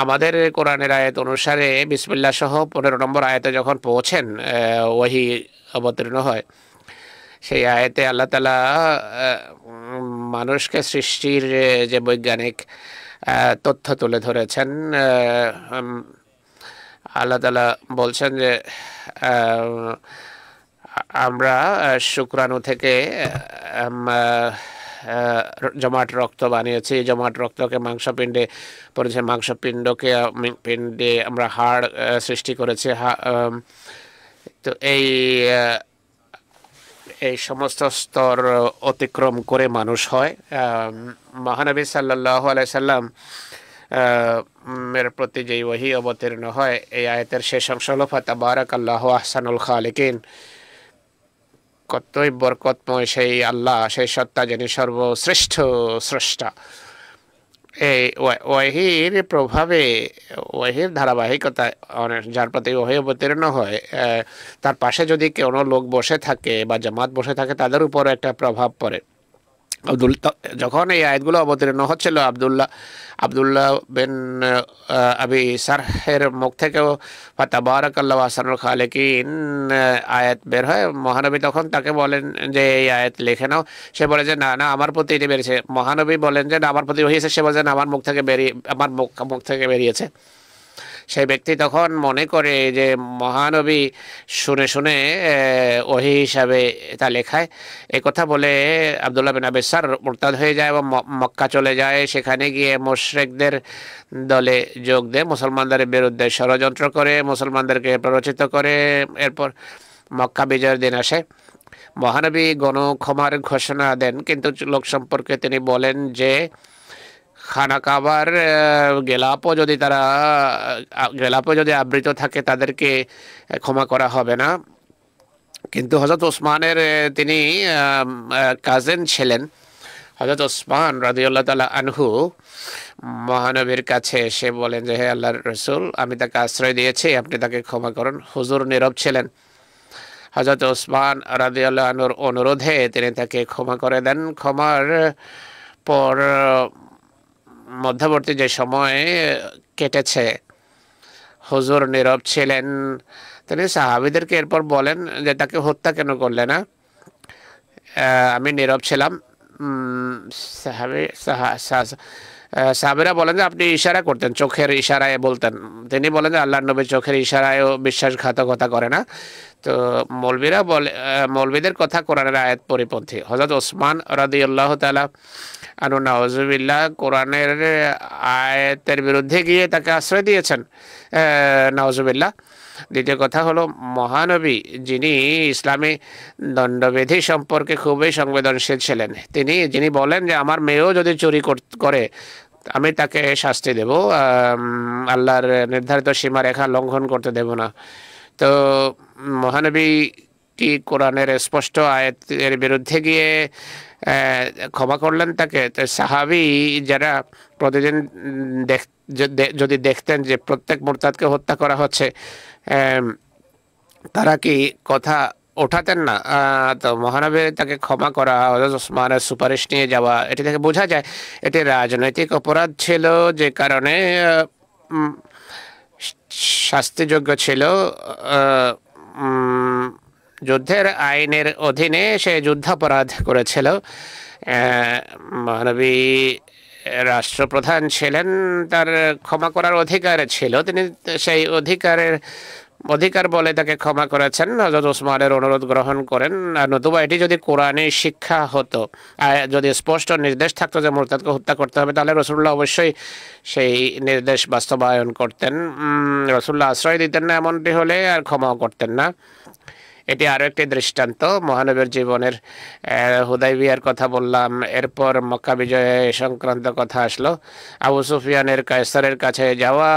আমাদের কোরআনের আয়াত অনুসারে বিসমিল্লাহ সহ 15 নম্বর আয়াতে যখন পৌঁছেন ওয়াহি অবতীর্ণ হয়। সেই আয়াতে আল্লাহ তাআলা মানুষকে সৃষ্টির যে বৈজ্ঞানিক তথ্য তুলে ধরেছেন। আল্লাহ তাআলা বলছেন যে আমরা শুক্রাণু থেকে জমাট রক্ত বানিয়েছি। জমাট রক্তকে মাংসপিণ্ডে পড়েছে, মাংসপিণ্ডকে পিণ্ডে আমরা হাড় সৃষ্টি করেছি। তো এই সমস্ত স্তর অতিক্রম করে মানুষ হয়। মহানবী সাল্লাল্লাহু আলাইহি সাল্লাম এর প্রতি যেই ওহী অবতীর্ণ হয়, এই আয়াতের শেষ অংশ হলো ফাতাবারাকাল্লাহু আহসানুল খালিকিন। কতই বরকতময় সেই আল্লাহ, সেই সত্তা যিনি সর্বশ্রেষ্ঠ স্রষ্টা। এই ওয়াহির প্রভাবে, ওয়াহির ধারাবাহিকতায় যার প্রতি ওয়াহি অবতীর্ণ হয়, তার পাশে যদি কোনো লোক বসে থাকে বা জামাত বসে থাকে, তাদের উপর একটা প্রভাব পড়ে। যখন এই আয়াতগুলো অবতীর্ণ হচ্ছিল, আব্দুল্লাহ বিন আবি সারহের মুখ থেকেও ফাতাবারাকাল্লাহু আহসানুল খালিকিন আয়াত বের হয়। মহানবী তখন তাকে বলেন যে এই আয়াত লিখে নাও। সে বলে যে না না, আমার প্রতি এটি বেরিয়েছে। মহানবী বলেন যে না, আমার প্রতি হয়েছে। সে বলে যে না, আমার মুখ থেকে বেরিয়েছে। সেই ব্যক্তি তখন মনে করে যে মহানবী শুনে শুনে ওহী হিসাবে তা লেখায়। এই কথা বলে আব্দুল্লাহ বিন আবি সার মুরতাদ হয়ে যায় এবং মক্কা চলে যায়। সেখানে গিয়ে মুশরিকদের দলে যোগ দেয়, মুসলমানদের বিরুদ্ধে ষড়যন্ত্র করে, মুসলমানদেরকে প্ররোচিত করে। এরপর মক্কা বিজয়ের দিন আসে। মহানবী গণক্ষমার ঘোষণা দেন, কিন্তু লোক সম্পর্কে তিনি বলেন যে খানা কাবার গেলাপও যদি আবৃত থাকে, তাদেরকে ক্ষমা করা হবে না। কিন্তু হযরত ওসমানের তিনি কাজিন ছিলেন। হযরত ওসমান রাদিয়াল্লাহু তাআলা আনহু মহানবীর কাছে এসে বলেন যে হে আল্লাহর রাসূল, আমি তাকে আশ্রয় দিয়েছি, আপনি তাকে ক্ষমা করুন। হুজুর নীরব ছিলেন। হযরত ওসমান রাদিয়াল্লাহু আনহুর অনুরোধে তিনি তাকে ক্ষমা করে দেন। ক্ষমার পর মধ্যবর্তী যে সময় কেটেছে, হুজুর নীরব ছিলেন। তিনি সাহাবীদেরকে এরপর বলেন যে তাকে হত্যা কেন করলে না? আমি নীরব ছিলাম। সাহাবীরা বলেন যে আপনি ইশারা করতেন, চোখের ইশারায় বলতেন। তিনি বলেন যে আল্লাহর নবী চোখের ইশারায়ও বিশ্বাসঘাতকতা করে না। তো মৌলবীদের কথা কোরআনের আয়াত পরিপন্থী। হযরত ওসমান রাদিয়াল্লাহু তাআলা আনহু নাউজুবিল্লাহ কোরআনের আয়াতের বিরুদ্ধে গিয়ে তাকে আশ্রয় দিয়েছেন, নাউজুবিল্লাহ। দ্বিতীয় কথা হলো, মহানবী যিনি ইসলামী দণ্ডবিধি সম্পর্কে খুবই সংবেদনশীল ছিলেন, যিনি বলেন যে আমার মেয়েও যদি চুরি করে আমি তাকে শাস্তি দেব, আল্লাহর নির্ধারিত সীমারেখা লঙ্ঘন করতে দেব না। তো মহানবী কি কোরআনের স্পষ্ট আয়াতের বিরুদ্ধে গিয়ে ক্ষমা করলেন তাকে? সাহাবী যারা প্রতিদিন যদি দেখতেন যে প্রত্যেক মুরতাদকে হত্যা করা হচ্ছে, তারা কি কথা ওঠাতেন না? তো মহানবী তাকে ক্ষমা করা, হযরত ওসমানের সুপারিশ নিয়ে যাওয়া, এটি থেকে বোঝা যায় এটি রাজনৈতিক অপরাধ ছিল, যে কারণে শাস্তিযোগ্য ছিল। যুদ্ধের আইনের অধীনে সে যুদ্ধাপরাধ করেছিল। মহানবী রাষ্ট্রপ্রধান ছিলেন, তার ক্ষমা করার অধিকার ছিল। তিনি সেই অধিকার বলে তাকে ক্ষমা করেছেন। হযরত ওসমানের অনুরোধ গ্রহণ করেন। নতুবা এটি যদি কোরআনে শিক্ষা হতো, যদি স্পষ্ট নির্দেশ থাকতো যে মুরতাদকে হত্যা করতে হবে, তাহলে রাসূলুল্লাহ অবশ্যই সেই নির্দেশ বাস্তবায়ন করতেন। রাসূলুল্লাহ আশ্রয় দিতেন না এমনটি হলে, আর ক্ষমাও করতেন না। এটি আরও একটি দৃষ্টান্ত মহানবীর জীবনের। হুদাইবিয়ার কথা বললাম, এরপর মক্কা বিজয় সংক্রান্ত কথা আসলো। আবু সুফিয়ানের কায়সারের কাছে যাওয়া,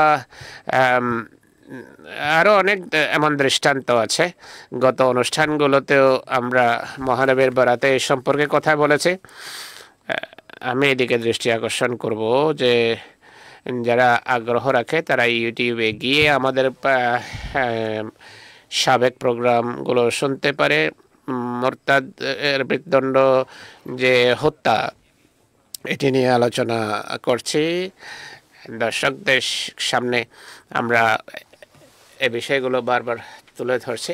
আরও অনেক এমন দৃষ্টান্ত আছে। গত অনুষ্ঠানগুলোতেও আমরা মহানবীর বরাতে এই সম্পর্কে কথা বলেছি। আমি এদিকে দৃষ্টি আকর্ষণ করব যে যারা আগ্রহ রাখে তারা ইউটিউবে গিয়ে আমাদের সাবেক প্রোগ্রামগুলো শুনতে পারে। মুরতাদ এর মৃত্যুদণ্ড যে হত্যা, এটি নিয়ে আলোচনা করছি। দর্শকদের সামনে আমরা এই বিষয়গুলো বারবার তুলে ধরছি।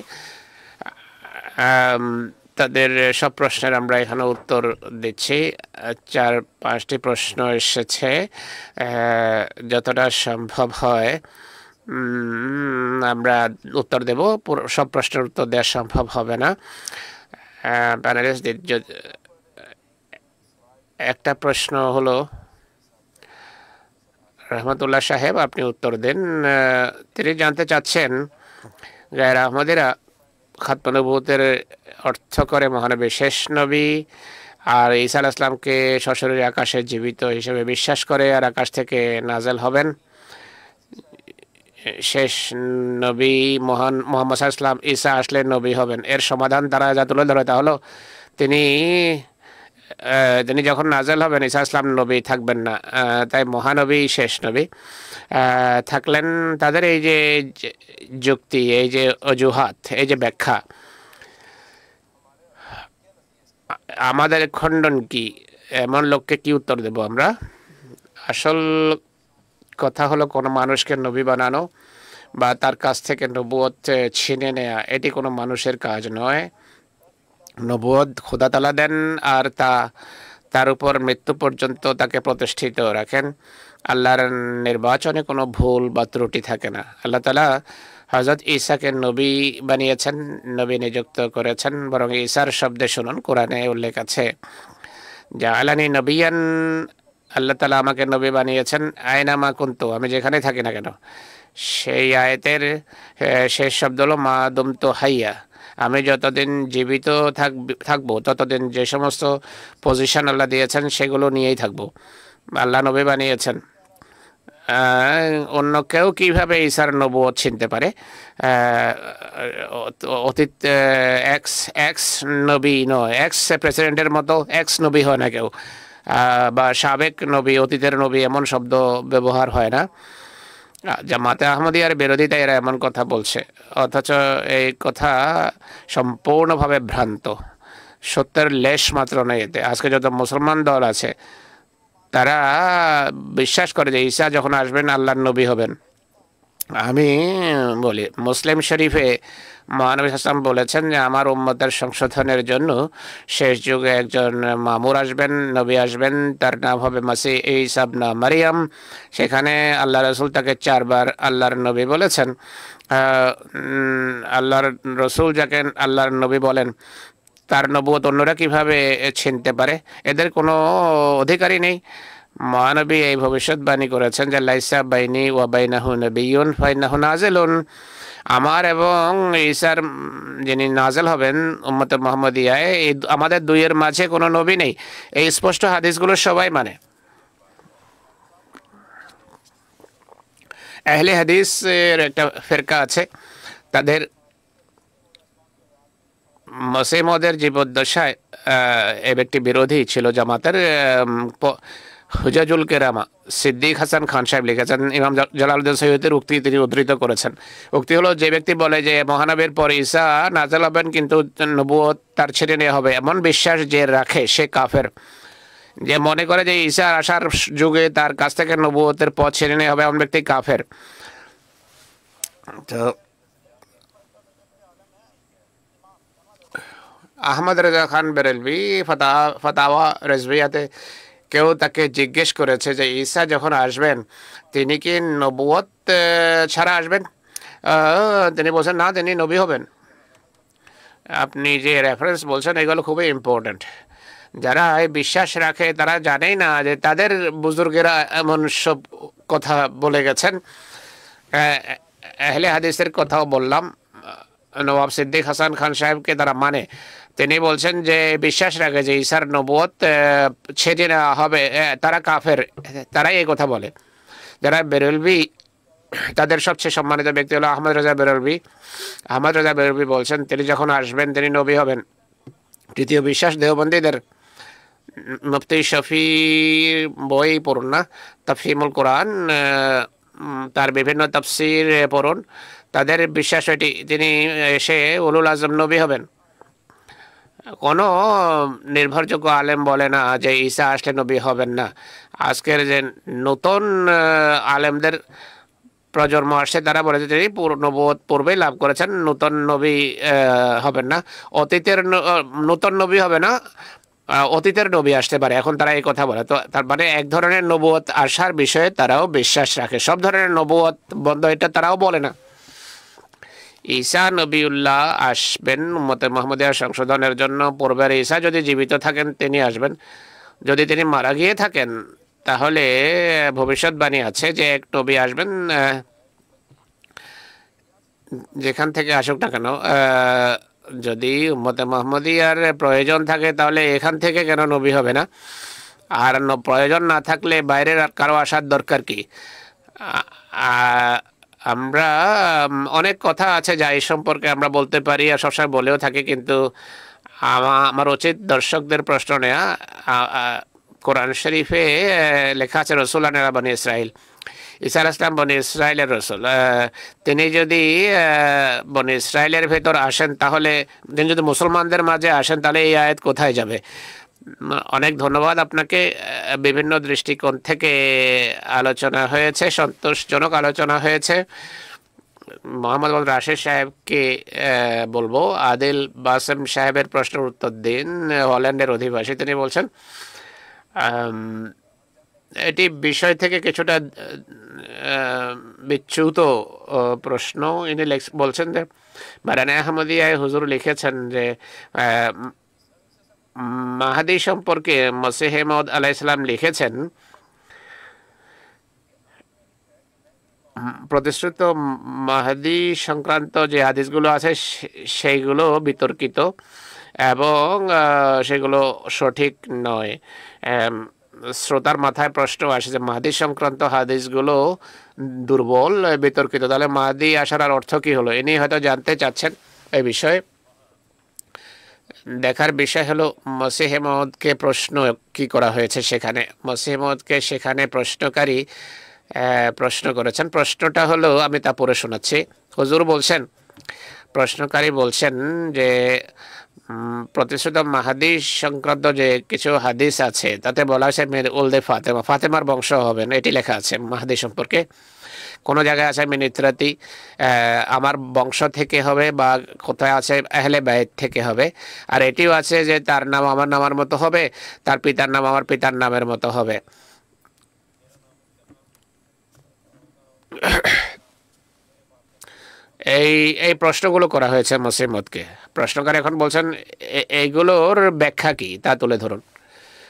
তাদের সব প্রশ্নের আমরা এখানে উত্তর দিচ্ছি। 4-5টি প্রশ্ন এসেছে, যতটা সম্ভব হয় আমরা উত্তর দেব, সব প্রশ্নের উত্তর দেওয়া সম্ভব হবে না। প্যানেলিস্ট একটা প্রশ্ন হলো, রহমতুল্লাহ সাহেব আপনি উত্তর দেন। তিনি জানতে চাচ্ছেন গায়ের আহমদিরা খাতমে নবুয়তের অর্থ করে মহানবী শেষ নবী, আর ঈসা আলাইহিস সালামকে সশরীরে আকাশে জীবিত হিসেবে বিশ্বাস করে, আর আকাশ থেকে নাজেল হবেন শেষ নবী মহান মোহাম্মদ সাল্লাল্লাহু আলাইহি ওয়াসাল্লাম ঈসা আসলে নবী হবেন। এর সমাধান তারা যা তুলে ধরে তা হলো তিনি যখন নাজেল হবেন ঈসা ইসলাম নবী থাকবেন না, তাই মহানবী শেষ নবী থাকলেন। তাদের এই যে যুক্তি, এই যে অজুহাত, এই যে ব্যাখ্যা, আমাদের খণ্ডন কি? এমন লোককে কি উত্তর দেব আমরা? আসল কথা হলো কোনো মানুষকে নবী বানানো বা তার কাছ থেকে নবুয়ত ছিনে নেয়া, এটি কোনো মানুষের কাজ নয়। নবুয়ত খোদা তাআলা দেন, আর তার উপর মৃত্যু পর্যন্ত তাকে প্রতিষ্ঠিত রাখেন। আল্লাহর নির্বাচনে কোনো ভুল বা ত্রুটি থাকে না। আল্লাহ তাআলা হযরত ঈসাকে নবী বানিয়েছেন, নবী নিযুক্ত করেছেন। বরং ঈসার শব্দে শুনুন, কোরআনে উল্লেখ আছে, জাআলানি নবিয়ান, আল্লাহ তাআলা আমাকে নবী বানিয়েছেন আইনামা কুনতু, আমি যেখানে থাকি না কেন। সেই আয়াতের শেষ শব্দ হলো মা দুমতু হাইয়া, আমি যতদিন জীবিত থাকবো ততদিন যে সমস্ত পজিশন আল্লাহ দিয়েছেন সেগুলো নিয়েই থাকবো। আল্লাহ নবী বানিয়েছেন। অন্য কেউ কীভাবে ঈসার নবুয়ত ছিনতে পারে? অতীত এক্স নবী নয়, এক্স প্রেসিডেন্টের মতো এক্স নবী হয় না কেউ, বা সাবেক নবী, অতীতের নবী এমন শব্দ ব্যবহার হয় না। জামাতে আহমদিয়ার বিরোধিতা এরা এমন কথা বলছে, অথচ এই কথা সম্পূর্ণভাবে ভ্রান্ত, সত্যের লেশ মাত্র নেই এতে। আজকে যত মুসলমান দল আছে তারা বিশ্বাস করে যে ঈসা যখন আসবেন আল্লাহর নবী হবেন। আমি বলি, মুসলিম শরীফে মহানবী হাসান বলেছেন যে আমার উম্মতের সংশোধনের জন্য শেষ যুগে একজন মামুর আসবেন, নবী আসবেন, তার নাম হবে মাসিহ ঈসা ইবনে মারিয়াম। সেখানে আল্লাহ রসুল তাকে 4 বার আল্লাহর নবী বলেছেন। আল্লাহর রসুল যাকে আল্লাহর নবী বলেন, তার নবুয়ত অন্যরা কিভাবে ছিনতে পারে? এদের কোনো অধিকারই নেই। মহানবী এই ভবিষ্যৎবাণী করেছেন যে লাইসা বাইনি ওয়া বাইনাহু নাবিয়্যুন ফাইন্নাহু নাজিলুন, আমার এবং ঈসার যিনি নাজেল হবেন উম্মতে মুহাম্মদিয়ায়, আমাদের দুইয়ের মাঝে কোনো নবী নেই। এই স্পষ্ট হাদিসগুলো সবাই মানে। আহলে হাদিসের একটা ফিরকা আছে, তাদের মসিহ মওউদের জীবদ্দশায় এ ব্যক্তি বিরোধী ছিল জামাতের। হুজাজুল কেরামা সিদ্দিক হাসান খান সাহেব লিখেছেন, ইমাম জালালউদ্দিন সৈয়দের উক্তি তিনি উদ্ধৃত করেছেন। উক্তি হলো, যে ব্যক্তি বলে যে মহানবীর পর ঈসা নাজেল হবেন কিন্তু নবুয়ত তার ছেড়ে নেওয়া হবে, এমন বিশ্বাস যে রাখে সে কাফের। যে মনে করে যে ঈসা আসার যুগে তার কাছ থেকে নবুয়তের পথ ছেড়ে নেওয়া হবে, এমন ব্যক্তি কাফের। তো আহমদ রেজা খান বেরেলভি ফাতাওয়া রেজভিয়াতে কেউ তাকে জিজ্ঞেস করেছে যে ঈসা যখন আসবেন তিনি কি নবুয়ত ছাড়া আসবেন? তিনি বলছেন না, তিনি নবী হবেন। আপনি যে রেফারেন্স বলছেন এগুলো খুবই ইম্পর্ট্যান্ট। যারা এই বিশ্বাস রাখে তারা জানেই না যে তাদের বুজুর্গেরা এমন সব কথা বলে গেছেন। আহলে হাদিসের কথাও বললাম, নওয়াব সিদ্দিক হাসান খান সাহেবকে তারা মানে। তিনি বলছেন যে বিশ্বাস রাখে যে ঈসার নবুয়ত ছেড়ে নেওয়া হবে, তারা কাফের, তারাই এই কথা বলে। যারা বেরেলভি, তাদের সবচেয়ে সম্মানিত ব্যক্তি হলো আহমদ রেজা বেরেলভি। আহমদ রেজা বেরেলভি বলছেন তিনি যখন আসবেন তিনি নবী হবেন। তৃতীয় বিশ্বাস দেওবন্দীদের, মুফতি শফির বই পড়ুন না, তাফহিমুল কোরআন, তার বিভিন্ন তাফসির পড়ুন। তাদের বিশ্বাস এটি, তিনি এসে উলুল আজম নবী হবেন। কোনো নির্ভরযোগ্য আলেম বলে না যে ঈসা আসলে নবী হবেন না। আজকের যে নতুন আলেমদের প্রজন্ম আসছে তারা বলে যে তিনি নবুয়ত পূর্বেই লাভ করেছেন, নতুন নবী হবেন না। অতীতের নতুন নবী হবে না, অতীতের নবী আসতে পারে, এখন তারা এই কথা বলে। তো তার মানে এক ধরনের নবুয়ত আসার বিষয়ে তারাও বিশ্বাস রাখে, সব ধরনের নবুয়ত বন্ধ এটা তারাও বলে না। ঈসা নবিউল্লাহ আসবেন উম্মতে মুহাম্মদিয়া সংশোধনের জন্য। পূর্বের ঈসা যদি জীবিত থাকেন তিনি আসবেন, যদি তিনি মারা গিয়ে থাকেন তাহলে ভবিষ্যৎবাণী আছে যে এক নবী আসবেন, যেখান থেকে আসুক না কেন। যদি উম্মতে মুহাম্মদিয়ার প্রয়োজন থাকে তাহলে এখান থেকে কেন নবী হবে না? আর প্রয়োজন না থাকলে বাইরের কারো আসার দরকার কি? আমরা অনেক কথা আছে যা এই সম্পর্কে আমরা বলতে পারি আর সবসময় বলেও থাকি, কিন্তু আমার উচিত দর্শকদের প্রশ্ন নেয়া। কোরআন শরীফে লেখা আছে রসুল আনেরা বনি ইসরাইল, ঈসা আলাইহিস সালাম বনি ইসরায়েলের রসুল। তিনি যদি বনি ইসরায়েলের ভেতর আসেন, তাহলে তিনি যদি মুসলমানদের মাঝে আসেন তাহলে এই আয়াত কোথায় যাবে? অনেক ধন্যবাদ আপনাকে। বিভিন্ন দৃষ্টিকোণ থেকে আলোচনা হয়েছে, সন্তোষজনক আলোচনা হয়েছে। মোহাম্মদ রাশেদ সাহেবকে বলবো আদিল বাসেম সাহেবের প্রশ্নের উত্তর দিন। হল্যান্ডের অধিবাসী, তিনি বলছেন এটি বিষয় থেকে কিছুটা বিচ্যুত প্রশ্ন। ইনি বলছেন যে বারানে আহমদিয়ায় হুজুর লিখেছেন যে মাহাদি সম্পর্কে মসিহ মউদ আলাইহিস সালাম লিখেছেন, প্রতিশ্রুত মাহাদি সংক্রান্ত যে হাদিসগুলো আছে সেইগুলো বিতর্কিত এবং সেগুলো সঠিক নয়। শ্রোতার মাথায় প্রশ্ন আসে যে মাহাদি সংক্রান্ত হাদিসগুলো দুর্বল, বিতর্কিত, তাহলে মাহাদি আসার আর অর্থ কী হলো? ইনি হয়তো জানতে চাচ্ছেন এই বিষয়ে। দেখার বিষয় হলো মসিহ মউদকে প্রশ্ন কি করা হয়েছে সেখানে। মসিহ মউদকে সেখানে প্রশ্নকারী প্রশ্ন করেছেন। প্রশ্নটা হলো, আমি তা পড়ে শোনাচ্ছি। হুজুর বলছেন, প্রশ্নকারী বলছেন যে প্রতিশ্রুত মাহাদি সংক্রান্ত যে কিছু হাদিস আছে তাতে বলা হয়েছে উলদে ফাতেমা, ফাতেমার বংশ হবেন, এটি লেখা আছে মাহাদি সম্পর্কে। কোনো জায়গায় আছে মিনিত্রাতি, আমার বংশ থেকে হবে, বা কোথায় আছে আহলে বাইত থেকে হবে। আর এটিও আছে যে তার নাম আমার নামের মতো হবে, তার পিতার নাম আমার পিতার নামের মতো হবে। এই প্রশ্নগুলো করা হয়েছে মসিহ মউদকে। প্রশ্নকারী এখন বলছেন এইগুলোর ব্যাখ্যা কি তা তুলে ধরুন।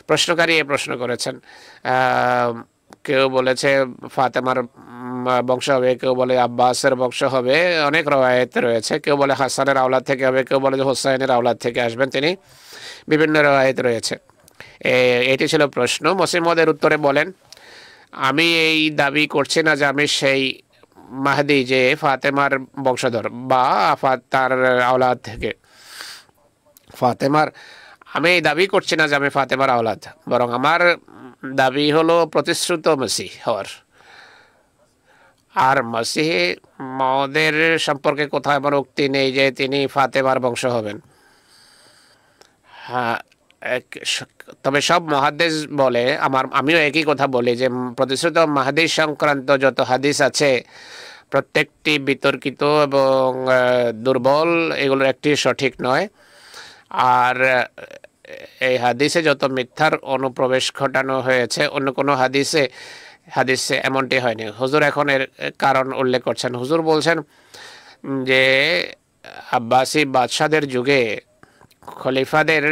প্রশ্নকারী এই প্রশ্ন করেছেন। কেউ বলেছে ফাতেমার বংশ হবে, কেউ বলে আব্বাসের বংশ হবে, অনেক রওয়ায়েত রয়েছে। কেউ বলে হাসানের আওলাদ থেকে হবে, কেউ বলে যে হোসাইনের আওলাদ থেকে আসবেন তিনি, বিভিন্ন রওয়ায়েত রয়েছে। এটি ছিল প্রশ্ন। মসিহ মউদের উত্তরে বলেন, আমি এই দাবি করছি না যে আমি সেই মাহদি যে ফাতেমার বংশধর বা তার আওলাদ থেকে ফাতেমার, আমি এই দাবি করছি না যে আমি ফাতেমার আওলাদ, বরং আমার দাবি হলো প্রতিশ্রুত মসিহ হওয়ার। আর মসিহ মউদের সম্পর্কে কোথাও এমন উক্তি নেই যে তিনি ফাতেমার বংশ হবেন। হ্যাঁ, তবে সব মুহাদ্দিস বলে, আমিও একই কথা বলি যে প্রতিশ্রুত মাহাদি সংক্রান্ত যত হাদিস আছে প্রত্যেকটি বিতর্কিত এবং দুর্বল, এগুলোর একটি সঠিক নয়। আর এই হাদিসে যত মিথ্যার অনুপ্রবেশ ঘটানো হয়েছে অন্য কোনো হাদিসে এমনটি হয়নি। হুজুর এখন এর কারণ উল্লেখ করছেন। হুজুর বলছেন যে আব্বাসি বাদশাদের যুগে খলিফাদের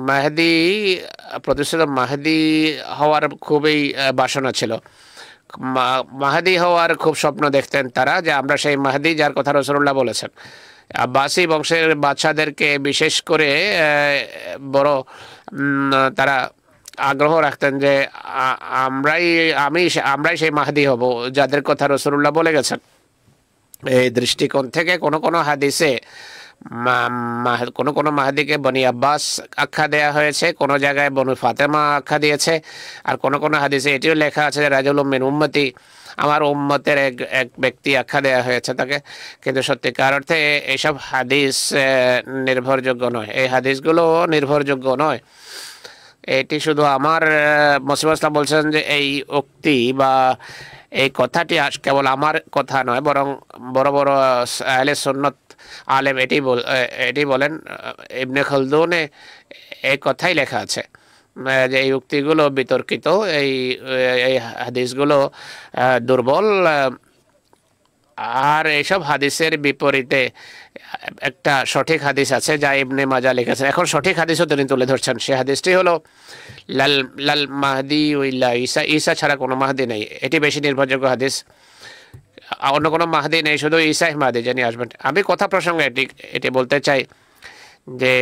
মাহদি, প্রতিষ্ঠিত মাহদি হওয়ার খুবই বাসনা ছিল। মাহদি হওয়ার খুব স্বপ্ন দেখতেন তারা, যে আমরা সেই মাহদি যার কথা রাসূলুল্লাহ বলেছেন। আব্বাসি বংশের বাদশাদেরকে বিশেষ করে বড় তারা আগ্রহ রাখতেন যে আমরাই সেই মাহদি হব যাদের কথা রাসূলুল্লাহ বলে গেছেন। এই দৃষ্টিকোণ থেকে কোনো হাদিসে কোনো মাহাদিকে বনি আব্বাস আখ্যা দেয়া হয়েছে, কোনো জায়গায় বনু ফাতেমা আখ্যা দিয়েছে, আর কোনো হাদিসে এটিও লেখা আছে যে রাজুলুম মিন উম্মতি, আমার উম্মতের এক ব্যক্তি আখ্যা দেয়া হয়েছে তাকে। কিন্তু সত্যিকার অর্থে এইসব হাদিস নির্ভরযোগ্য নয়, এই হাদিসগুলো নির্ভরযোগ্য নয়। এটি শুধু আমার মসিহ ইসলাম বলছেন যে এই উক্তি বা এই কথাটি কেবল আমার কথা নয়, বরং বড় বড় আহলে সুন্নাত আলেম এটি বলেন, ইবনে খালদুনে এই কথাই লেখা আছে যে এই উক্তিগুলো বিতর্কিত, এই হাদিসগুলো দুর্বল। আর এইসব হাদিসের বিপরীতে একটা সঠিক হাদিস আছে যা ইবনে মাজা লিখেছেন। এখন সঠিক হাদিসও তিনি তুলে ধরছেন। সে হাদিসটি হলো লাল লাল মাহদি ইল্লা ঈসা, ঈসা ছাড়া কোনো মাহদি নেই। এটি বেশি নির্ভরযোগ্য হাদিস। অন্য কোনো মাহদি নেই, শুধু ঈসাই মাহদি যিনি আসবেন। আমি কথা প্রসঙ্গে এটি বলতে চাই যে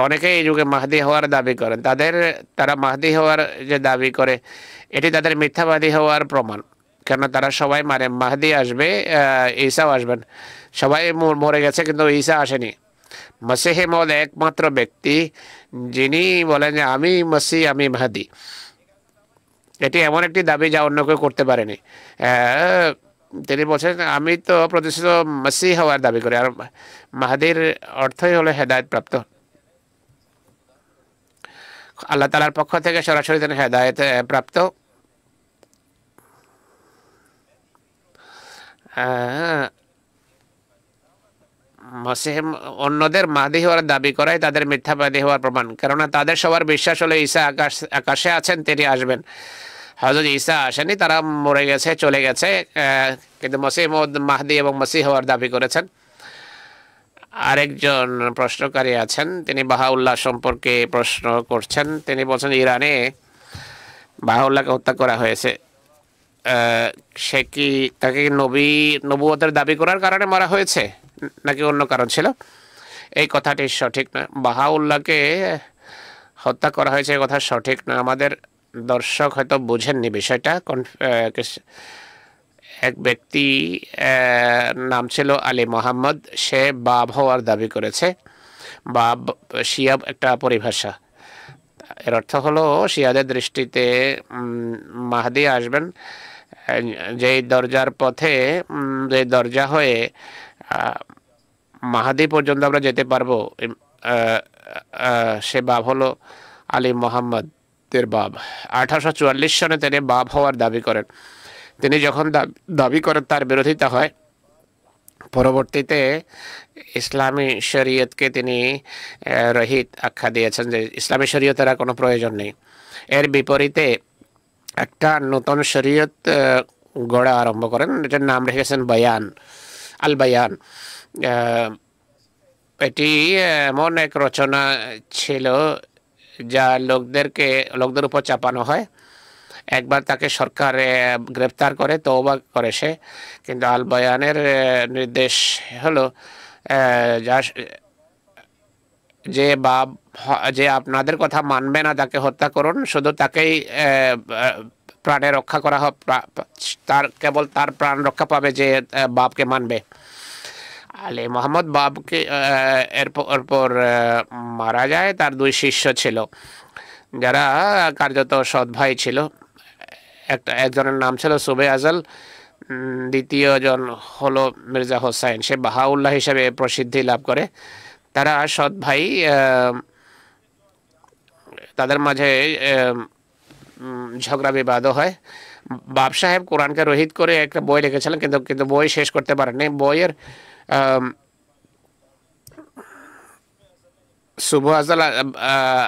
অনেকেই এই যুগে মাহদি হওয়ার দাবি করেন। তারা মাহদি হওয়ার যে দাবি করে এটি তাদের মিথ্যাবাদী হওয়ার প্রমাণ। কেন তারা সবাই মানে মাহদি আসবে, ঈসাও আসবেন। সবাই মরে গেছে কিন্তু ঈসা আসেনি। মসিহে মওদ একমাত্র ব্যক্তি যিনি বলেন যে আমি মসিহ, আমি মাহদি। এটি এমন একটি দাবি যা অন্য কেউ করতে পারেনি। তিনি বলছেন আমি তো প্রতিষ্ঠিত মসিহ হওয়ার দাবি করি। আর মাহদির অর্থই হলো হেদায়েত প্রাপ্ত। আল্লাহ তাআলার পক্ষ থেকে সরাসরি তিনি হেদায়েত প্রাপ্ত। মসিহ অন্যদের মাহদি হওয়ার দাবি করাই তাদের মিথ্যাবাদী হওয়ার প্রমাণ। কেননা তাদের সবার বিশ্বাস হলো ঈসা আকাশে আছেন, তিনি আসবেন। হযরত ঈসা আসেনি, তারা মরে গেছে, চলে গেছে। কিন্তু মসিহ মওদ মাহদি এবং মসিহ হওয়ার দাবি করেছেন। আরেকজন প্রশ্নকারী আছেন, তিনি বাহাউল্লাহ সম্পর্কে প্রশ্ন করছেন। তিনি বলছেন ইরানে বাহাউল্লাহকে হত্যা করা হয়েছে। সে কি তাকে নবুয়তের দাবি করার কারণে মারা হয়েছে নাকি অন্য কারণ ছিল? এই কথাটি সঠিক না। বাহাউল্লাহকে হত্যা করা হয়েছে এই কথা সঠিক না। আমাদের দর্শক হয়তো বুঝেননি বিষয়টা। এক ব্যক্তি নাম ছিল আলী মোহাম্মদ, সে বাব হওয়ার দাবি করেছে। বাব শিয়া একটা পরিভাষা। এর অর্থ হলো শিয়াদের দৃষ্টিতে মাহদি আসবেন যেই দরজার পথে, যে দরজা হয়ে মাহদি পর্যন্ত আমরা যেতে পারবো, সে বাব হলো আলী মোহাম্মদের বাব। 1844 সনে তিনি বাব হওয়ার দাবি করেন। তিনি যখন দাবি করেন তার বিরোধিতা হয়। পরবর্তীতে ইসলামী শরীয়তকে তিনি রহিত আখ্যা দিয়েছেন যে ইসলামী শরীয়তের কোনো প্রয়োজন নেই। এর বিপরীতে একটা নতুন শরীয়ত গড়া আরম্ভ করেন, এটার নাম রেখেছেন বায়ান, আল বায়ান। এটি এমন এক রচনা ছিল যা লোকদের উপর চাপানো হয়। একবার তাকে সরকার গ্রেপ্তার করে, তওবা করে সে। কিন্তু আল বায়ানের নির্দেশ হলো যে আপনাদের কথা মানবে না তাকে হত্যা করুন, শুধু তাকেই প্রাণে রক্ষা করা হোক, কেবল তার প্রাণ রক্ষা পাবে যে বাপকে মানবে। আলী মোহাম্মদ বাবকে এরপর মারা যায়। তার 2 শিষ্য ছিল যারা কার্যত সৎ ভাই ছিল। একজনের নাম ছিল সুবে আজল, দ্বিতীয় জন হলো মির্জা হোসাইন। সে বাহাউল্লাহ হিসেবে প্রসিদ্ধি লাভ করে। তারা সৎ ভাই। তাদের মাঝে ঝগড়া বিবাদও হয়। বাব সাহেব কোরআনকে রহিত করে একটা বই লিখেছিলেন, কিন্তু বই শেষ করতে পারেননি। বইয়ের শুভ আজল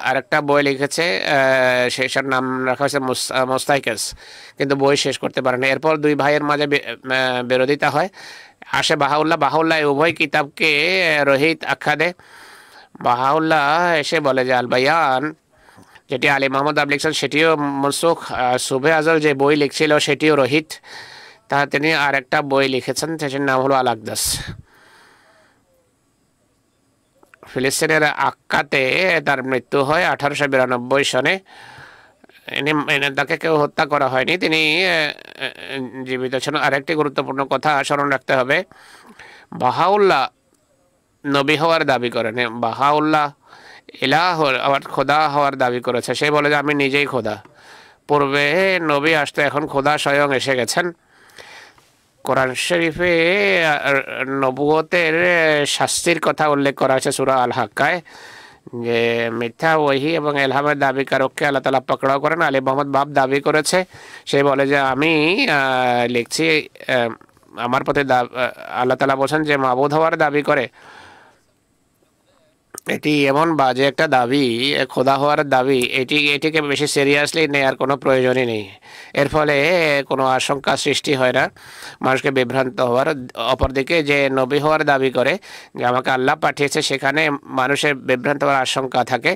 আরেকটা বই লিখেছে, সেটার নাম রাখা হয়েছে মোস্তাইকাস, কিন্তু বই শেষ করতে পারেনি। এরপর 2 ভাইয়ের মাঝে বিরোধিতা হয়। আসে বাহাউল্লাহ উভয় কিতাবকে রহিত আখ্যা দেয়। বাহাউল্লাহ এসে বলে যে আল বায়ান, যেটি আলী মোহাম্মদ আব লিখছেন, সেটিও মনসুখ। শুভে আজল যে বই লিখছিল সেটিও রহিত। তিনি আর একটা বই লিখেছেন, সেটির নাম হলো আল আকদাস। ফিলিস্তিনের আক্কাতে তার মৃত্যু হয় 1892 সনে। তাকে কেউ হত্যা করা হয়নি, তিনি জীবিত ছিলেন। আরেকটি গুরুত্বপূর্ণ কথা স্মরণ রাখতে হবে, বাহাউল্লাহ নবী হওয়ার দাবি করেন। বাহাউল্লাহ ইলাহ আবার খোদা হওয়ার দাবি করেছে। সে বলে যে আমি নিজেই খোদা। পূর্বে নবী আসতো, এখন খোদা স্বয়ং এসে গেছেন। কোরআন শরীফে নবুয়তের শাস্তির কথা উল্লেখ করা আছে সূরা আল হাক্কায়, যে মিথ্যা ওহী এবং এলহামের দাবিকারককে আল্লাহ তাআলা পাকড়াও করেন। আলী মোহাম্মদ বাব দাবি করেছে, সে বলে যে আমি লিখছি আমার প্রতি আল্লাহ তাআলা বলেন যে মাবুদ হওয়ার দাবি করে, এটি এমন বাজে একটা দাবি, খোদা হওয়ার দাবি, এটিকে বেশি সিরিয়াসলি নেওয়ার কোনো প্রয়োজনই নেই। এর ফলে কোনো আশঙ্কা সৃষ্টি হয় না মানুষকে বিভ্রান্ত হওয়ার। অপরদিকে যে নবী হওয়ার দাবি করে যে আমাকে আল্লাহ পাঠিয়েছে, সেখানে মানুষের বিভ্রান্ত হওয়ার আশঙ্কা থাকে।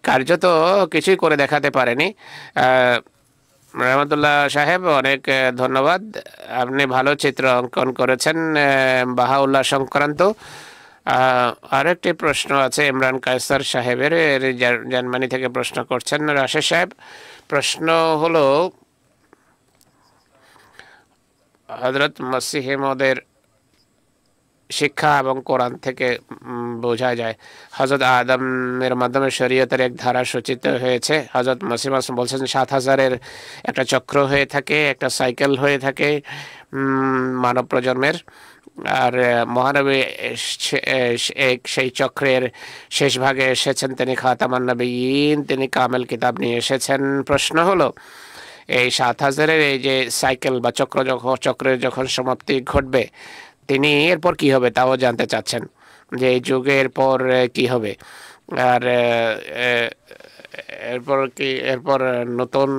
কার্যত কিছুই করে দেখাতে পারেনি। রহমতুল্লাহ সাহেব, অনেক ধন্যবাদ, আপনি ভালো চিত্র অঙ্কন করেছেন বাহাউল্লাহ সংক্রান্ত। আরেকটি প্রশ্ন আছে ইমরান কায়সার সাহেবের, জার্মানি থেকে প্রশ্ন করছেন রাশেদ সাহেব। প্রশ্ন হলো, হযরত মসিহ মউদের শিক্ষা এবং কোরআন থেকে বোঝা যায় হযরত আদমের মাধ্যমে শরীয়তের এক ধারা সূচিত হয়েছে। হযরত মসিহ মাউদ বলছেন ৭,০০০-এর একটা চক্র হয়ে থাকে, একটা সাইকেল হয়ে থাকে মানব প্রজন্মের। আর মহানবী সেই চক্রের শেষ ভাগে এসেছেন, তিনি খাতামান নবিয়্যিন, তিনি কামেল কিতাব নিয়ে এসেছেন। প্রশ্ন হলো, এই ৭,০০০-এর এই যে সাইকেল বা চক্রের যখন সমাপ্তি ঘটবে, তিনি এরপর কি হবে তাও জানতে চাচ্ছেন, যে এই যুগের পর কি হবে। আর এরপর নতুন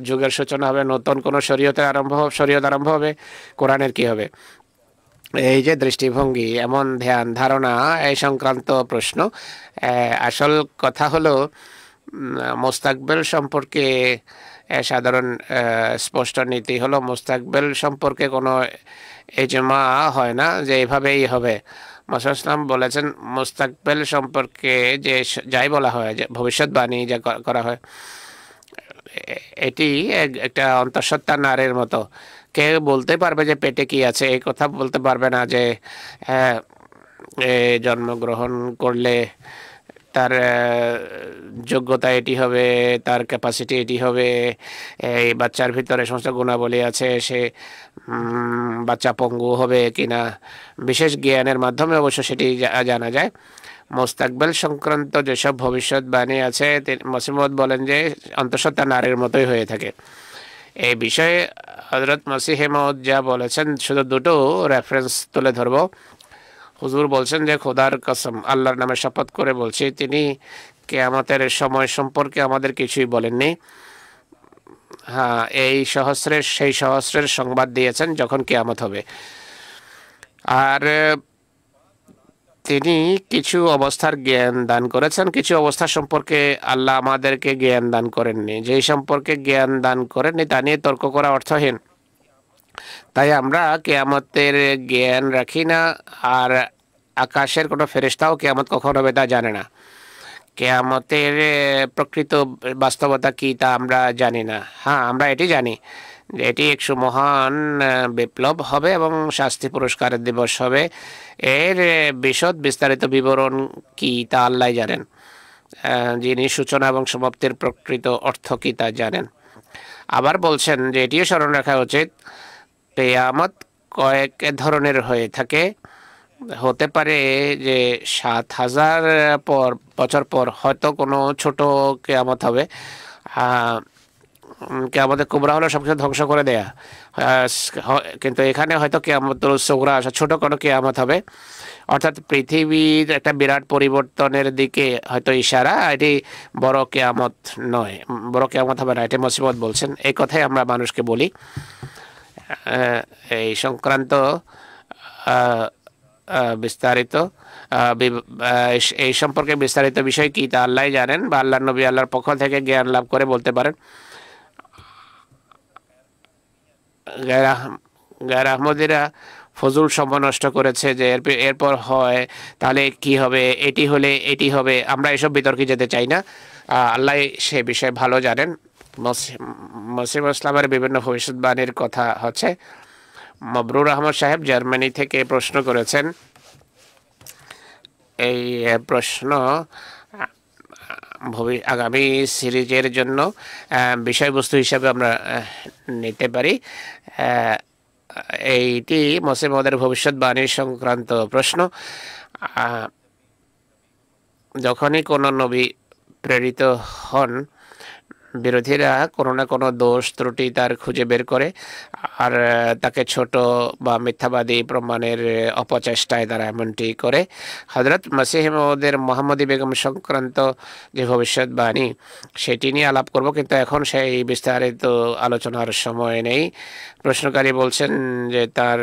যুগের সূচনা হবে, নতুন কোনো শরীয়ত আরম্ভ হবে, কোরআনের কি হবে। এই যে দৃষ্টিভঙ্গি, এমন ধ্যান ধারণা, এই সংক্রান্ত প্রশ্ন। আসল কথা হলো মুস্তাকবেল সম্পর্কে সাধারণ স্পষ্ট নীতি হলো, মুস্তাকবেল সম্পর্কে কোনো ইজমা হয় না যে এভাবেই হবে। মুহাম্মদ ইসলাম বলেছেন মুস্তাকবেল সম্পর্কে যে যাই বলা হয়, যে ভবিষ্যৎবাণী যা করা হয়, এটি একটা অন্তঃসত্ত্বা নারীর মতো। কেউ বলতে পারবে যে পেটে কি আছে, এই কথা বলতে পারবে না যে জন্মগ্রহণ করলে তার যোগ্যতা এটি হবে, তার ক্যাপাসিটি এটি হবে, এই বাচ্চার ভিতরে সমস্ত গুণাবলী আছে, সে বাচ্চা পঙ্গু হবে কিনা। বিশেষ জ্ঞানের মাধ্যমে অবশ্য সেটি জানা যায়। মুস্তাকবেল সংক্রান্ত যেসব ভবিষ্যৎবাণী আছে, মসিহ মাউদ বলেন যে অন্তঃসত্ত্বা নারীর মতোই হয়ে থাকে। এই বিষয়ে হযরত মসিহ মাউদ যা বলেছেন, শুধু দুটো রেফারেন্স তুলে ধরব। হুজুর বলছেন যে খোদার কসম, আল্লাহর নামে শপথ করে বলছি, তিনি কিয়ামতের সময় সম্পর্কে আমাদের কিছুই বলেননি। হ্যাঁ, সেই সহস্রের সংবাদ দিয়েছেন যখন কিয়ামত হবে। আর তিনি কিছু অবস্থার জ্ঞান দান করেছেন, কিছু অবস্থা সম্পর্কে আল্লাহ আমাদেরকে জ্ঞান দান করেননি। যেই সম্পর্কে জ্ঞান দান করেননি তা নিয়ে তর্ক করা অর্থহীন। তাই আমরা কিয়ামতের জ্ঞান রাখি না, আর আকাশের কোনো ফেরেশতাও কিয়ামত কখন হবে তা জানে না। কিয়ামতের প্রকৃত বাস্তবতা কি তা আমরা জানি না। হ্যাঁ, আমরা এটি জানি যে এটি এক মহান বিপ্লব হবে এবং শাস্তি পুরস্কারের দিবস হবে। এর বিস্তারিত বিবরণ কি তা আল্লাহ জানেন, যিনি সূচনা এবং সমাপ্তির প্রকৃত অর্থ কি তা জানেন। আবার বলছেন যে এটিও স্মরণ রাখা উচিত, কিয়ামত কয়েক ধরনের হয়ে থাকে। হতে পারে যে ৭,০০০ বছর পর হয়তো কোনো ছোট কিয়ামত হবে। কিয়ামতের কুবরা হলো সবকিছু ধ্বংস করে দেয়া, কিন্তু এখানে হয়তো কিয়ামতুল সুগরা, ছোট কোনো কিয়ামত হবে। অর্থাৎ পৃথিবীর একটা বিরাট পরিবর্তনের দিকে হয়তো ইশারা, এটি বড় কিয়ামত নয়, বড় কিয়ামত হবে না, এটি মসিহ মাউদ বলছেন। এই কথাই আমরা মানুষকে বলি। এই সংক্রান্ত বিস্তারিত এই সম্পর্কে বিস্তারিত বিষয় কি তা আল্লাহ জানেন, বা আল্লাহর নবী আল্লাহর পক্ষ থেকে জ্ঞান লাভ করে বলতে পারেন। গায়র আহমদীরা ফজল সময় নষ্ট করেছে যে এরপর হয় তাহলে কি হবে, এটি হলে এটি হবে। আমরা এসব বিতর্কে যেতে চাই না, আল্লাহ সে বিষয়ে ভালো জানেন। মসিহ ইসলামের বিভিন্ন ভবিষ্যৎবাণীর কথা হচ্ছে। মবরুর আহমদ সাহেব জার্মানি থেকে প্রশ্ন করেছেন। এই প্রশ্ন আগামী সিরিজের জন্য বিষয়বস্তু হিসাবে আমরা নিতে পারি। এইটি মসিহ মাউদের ভবিষ্যৎবাণী সংক্রান্ত প্রশ্ন। যখনই কোনো নবী প্রেরিত হন, বিরোধীরা কোনো না কোনো দোষ ত্রুটি তার খুঁজে বের করে আর তাকে ছোট বা মিথ্যাবাদী প্রমাণের অপচেষ্টায় তারা এমনটি করে। হযরত মসিহ মউদের মোহাম্মদী বেগম সংক্রান্ত যে ভবিষ্যৎবাণী সেটি নিয়ে আলাপ করব, কিন্তু এখন সেই বিস্তারিত আলোচনার সময় নেই। প্রশ্নকারী বলছেন যে তার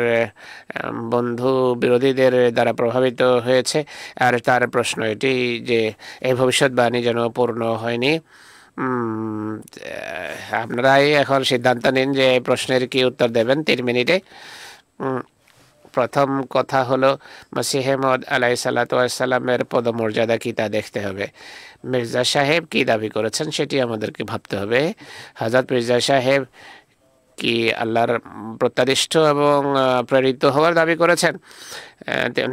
বন্ধু বিরোধীদের দ্বারা প্রভাবিত হয়েছে, আর তার প্রশ্ন এটি যে এই ভবিষ্যৎবাণী যেন পূর্ণ হয়নি। আপনারাই এখন সিদ্ধান্ত নিন যে এই প্রশ্নের কি উত্তর দেবেন 3 মিনিটে। প্রথম কথা হলো মসিহে মউদ আলাইহিসসালাতু ওয়াসসালামের পদমর্যাদা কি তা দেখতে হবে। মির্জা সাহেব কি দাবি করেছেন সেটি আমাদেরকে ভাবতে হবে। হযরত মির্জা সাহেব কি আল্লাহর প্রত্যাদিষ্ট এবং প্রেরিত হওয়ার দাবি করেছেন,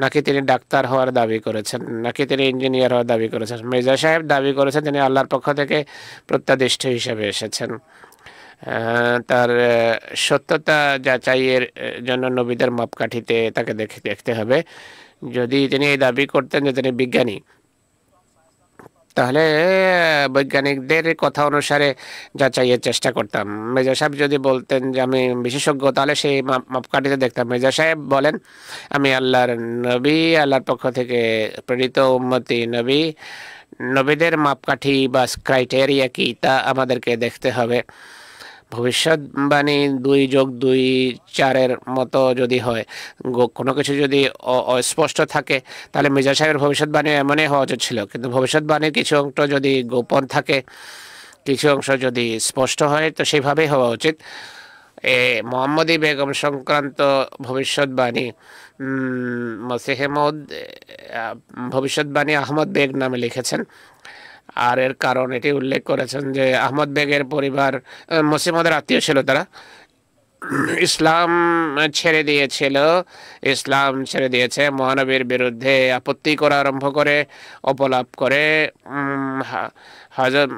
নাকি তিনি ডাক্তার হওয়ার দাবি করেছেন, নাকি তিনি ইঞ্জিনিয়ার হওয়ার দাবি করেছেন? মির্জা সাহেব দাবি করেছেন তিনি আল্লাহর পক্ষ থেকে প্রত্যাদিষ্ট হিসেবে এসেছেন। তার সত্যতা যাচাইয়ের জন্য নবীদের মাপকাঠিতে তাকে দেখতে হবে। যদি তিনি এই দাবি করতেন যে তিনি বিজ্ঞানী, তাহলে বৈজ্ঞানিকদের কথা অনুসারে যাচাইয়ের চেষ্টা করতাম। মির্জা সাহেব যদি বলতেন যে আমি বিশেষজ্ঞ, তাহলে সেই মাপকাঠিতে দেখতাম। মির্জা সাহেব বলেন আমি আল্লাহর নবী, আল্লাহর পক্ষ থেকে প্রেরিত উম্মতি নবী। নবীদের মাপকাঠি বা ক্রাইটেরিয়া কি তা আমাদেরকে দেখতে হবে। ভবিষ্যৎবাণী 2+2=4 মতো যদি হয়, কোনো কিছু যদি অস্পষ্ট থাকে, তাহলে মির্জা সাহেবের ভবিষ্যৎবাণী এমনই হওয়া উচিত ছিল। কিন্তু ভবিষ্যৎবাণীর কিছু অংশ যদি গোপন থাকে, কিছু অংশ যদি স্পষ্ট হয়, তো সেইভাবেই হওয়া উচিত। মোহাম্মদী বেগম সংক্রান্ত ভবিষ্যৎবাণী মসিহে মউদ ভবিষ্যৎবাণী আহমদ বেগ নামে লিখেছেন, আর এর কারণ এটি উল্লেখ করেছেন যে আহমদ বেগের পরিবার মসিহ মউদের আত্মীয় ছিল। তারা ইসলাম ছেড়ে দিয়েছে, মহানবীর বিরুদ্ধে আপত্তি করা আরম্ভ করে, অপলাপ করে। হযরত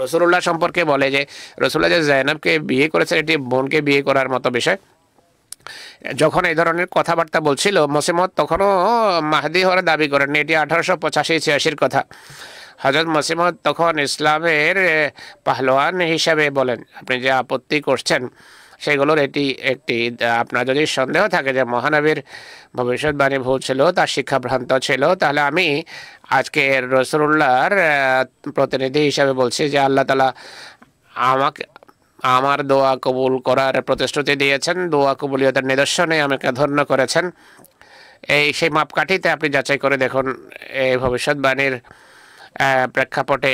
রসুলুল্লাহ সম্পর্কে বলে যে রসুল্লাহ যে জাইনাবকে বিয়ে করেছেন এটি বোনকে বিয়ে করার মতো বিষয়। যখন এই ধরনের কথাবার্তা বলছিল মসিহ মউদ তখনও মাহদি হওয়ার দাবি করেননি। এটি 1885-86 কথা। হযরত মসিহ মউদ তখন ইসলামের পাহলোয়ান হিসাবে বলেন আপনি যে আপত্তি করছেন সেগুলোর এটি একটি। আপনার যদি সন্দেহ থাকে যে মহানবীর ভবিষ্যৎবাণী ভুল ছিল, তার শিক্ষা ভ্রান্ত ছিল, তাহলে আমি আজকে রাসূলুল্লাহর প্রতিনিধি হিসাবে বলছি যে আল্লাহ তাআলা আমাকে আমার দোয়া কবুল করার প্রতিশ্রুতি দিয়েছেন, দোয়া কবুলিয়তের নিদর্শনে আমাকে ধন্য করেছেন। সেই মাপকাঠিতে আপনি যাচাই করে দেখুন। এই ভবিষ্যৎবাণীর প্রেক্ষাপটে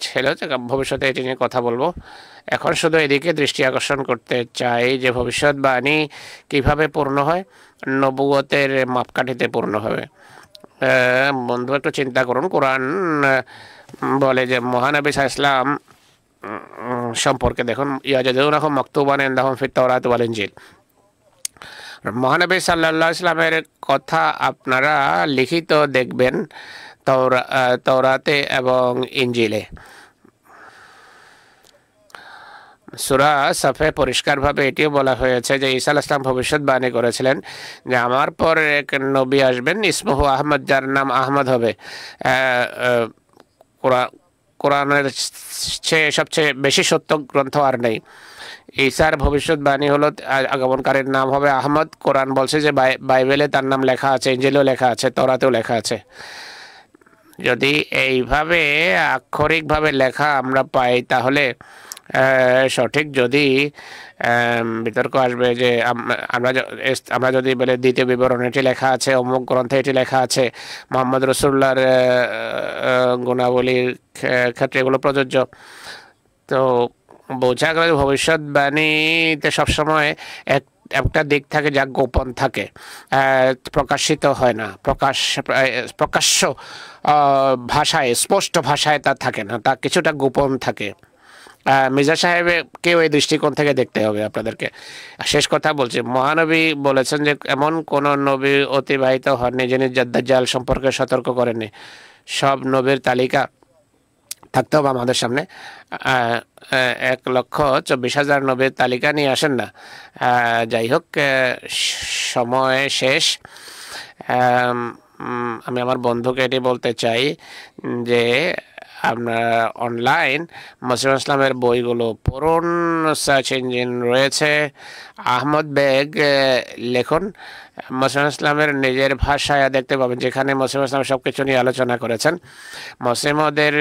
ছিল যে ভবিষ্যতে এটি নিয়ে কথা বলবো। এখন শুধু এদিকে দৃষ্টি আকর্ষণ করতে চাই যে ভবিষ্যৎবাণী কিভাবে পূর্ণ হয়, নবুয়তের মাপকাঠিতে পূর্ণ হবে। বন্ধু একটু চিন্তা করুন, কোরআন বলে যে মহানবী সাল্লাল্লাহু আলাইহি ওয়াসাল্লাম সম্পর্কে দেখুন, ইয়াজিদুনাহুম মাকতুবান ইনদাহুম ফিত তাওরাত ওয়াল ইনজিল। মহানবী সাল্লাল্লাহু আলাইহি ওয়াসাল্লামের কথা আপনারা লিখিত দেখবেন তাওরাতে এবং ইনজিলে। সূরা সাফে পরিষ্কারভাবে এটিও বলা হয়েছে যে ঈসা আলাইহিস সালাম ভবিষ্যৎবাণী করেছিলেন যে আমার পর এক নবী আসবেন, ইসমুহু আহমদ, যার নাম আহমদ হবে। কোরআনের চেয়ে সবচেয়ে বেশি সত্য গ্রন্থ আর নেই। ঈসার ভবিষ্যৎবাণী হলো আগমনকারীর নাম হবে আহমদ। কোরআন বলছে যে বাইবেলে তার নাম লেখা আছে, ইনজিলেও লেখা আছে, তওরাতেও লেখা আছে। যদি এইভাবে আক্ষরিকভাবে লেখা আমরা পাই তাহলে সঠিক। যদি বিতর্ক আসবে যে আমরা যদি বলে দ্বিতীয় বিবরণ এটি লেখা আছে, অমুক গ্রন্থে এটি লেখা আছে, মুহাম্মদ রাসূলুল্লাহর গুণাবলীর ক্ষেত্রে এগুলো প্রযোজ্য, তো বোঝা গেল ভবিষ্যৎবাণীতে সবসময় একটা দিক থাকে যা গোপন থাকে, প্রকাশিত হয় না, প্রকাশ্য ভাষায়, স্পষ্ট ভাষায় তা থাকে না, তা কিছুটা গোপন থাকে। মির্জা সাহেবকেও এই দৃষ্টিকোণ থেকে দেখতে হবে আপনাদেরকে। শেষ কথা বলছি, মহানবী বলেছেন যে এমন কোন নবী অতিবাহিত হননি যিনি দাজ্জাল সম্পর্কে সতর্ক করেননি। সব নবীর তালিকা থাকতে হবে আমাদের সামনে। 1,24,000 নবীর তালিকা নিয়ে আসেন না। যাই হোক, সময় শেষ। আমি আমার বন্ধুকে এটি বলতে চাই যে আপনার অনলাইন মসিউল ইসলামের বইগুলো পড়ুন, সার্চ ইঞ্জিন রয়েছে। আহমদ বেগ লেখুন, মসিউল ইসলামের নিজের ভাষায় দেখতে পাবেন, যেখানে মসিউল ইসলাম সব কিছু নিয়ে আলোচনা করেছেন। মসিমদের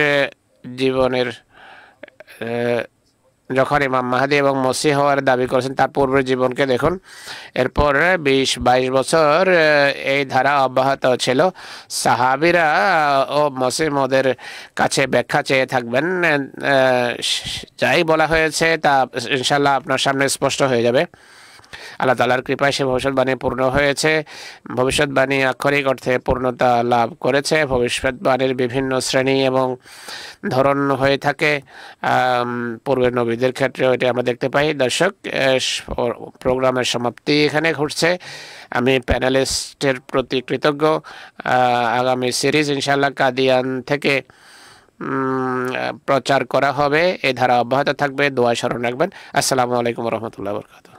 জীবনের যখন ইমাম মাহদি এবং মসিহ হওয়ার দাবি করেছেন তার পূর্বের জীবনকে দেখুন। এরপর 20-22 বছর এই ধারা অব্যাহত ছিল। সাহাবিরা ও মসিমদের কাছে ব্যাখ্যা চেয়ে থাকবেন, যাই বলা হয়েছে তা ইনশাল্লাহ আপনার সামনে স্পষ্ট হয়ে যাবে। আল্লাহ তাআলার কৃপায় সে ভবিষ্যৎবাণী পূর্ণ হয়েছে, ভবিষ্যৎবাণী আক্ষরিক অর্থে পূর্ণতা লাভ করেছে। ভবিষ্যৎবাণীর বিভিন্ন শ্রেণী এবং ধরন হয়ে থাকে, পূর্বের নবীদের ক্ষেত্রেও এটি আমরা দেখতে পাই। দর্শক, প্রোগ্রামের সমাপ্তি এখানে ঘটছে। আমি প্যানেলিস্টের প্রতি কৃতজ্ঞ। আগামী সিরিজ ইনশাআল্লাহ কাদিয়ান থেকে প্রচার করা হবে, এ ধারা অব্যাহত থাকবে। দোয়া স্মরণ রাখবেন। আসসালামু আলাইকুম ওয়া রাহমাতুল্লাহি ওয়া বারাকাতুহু।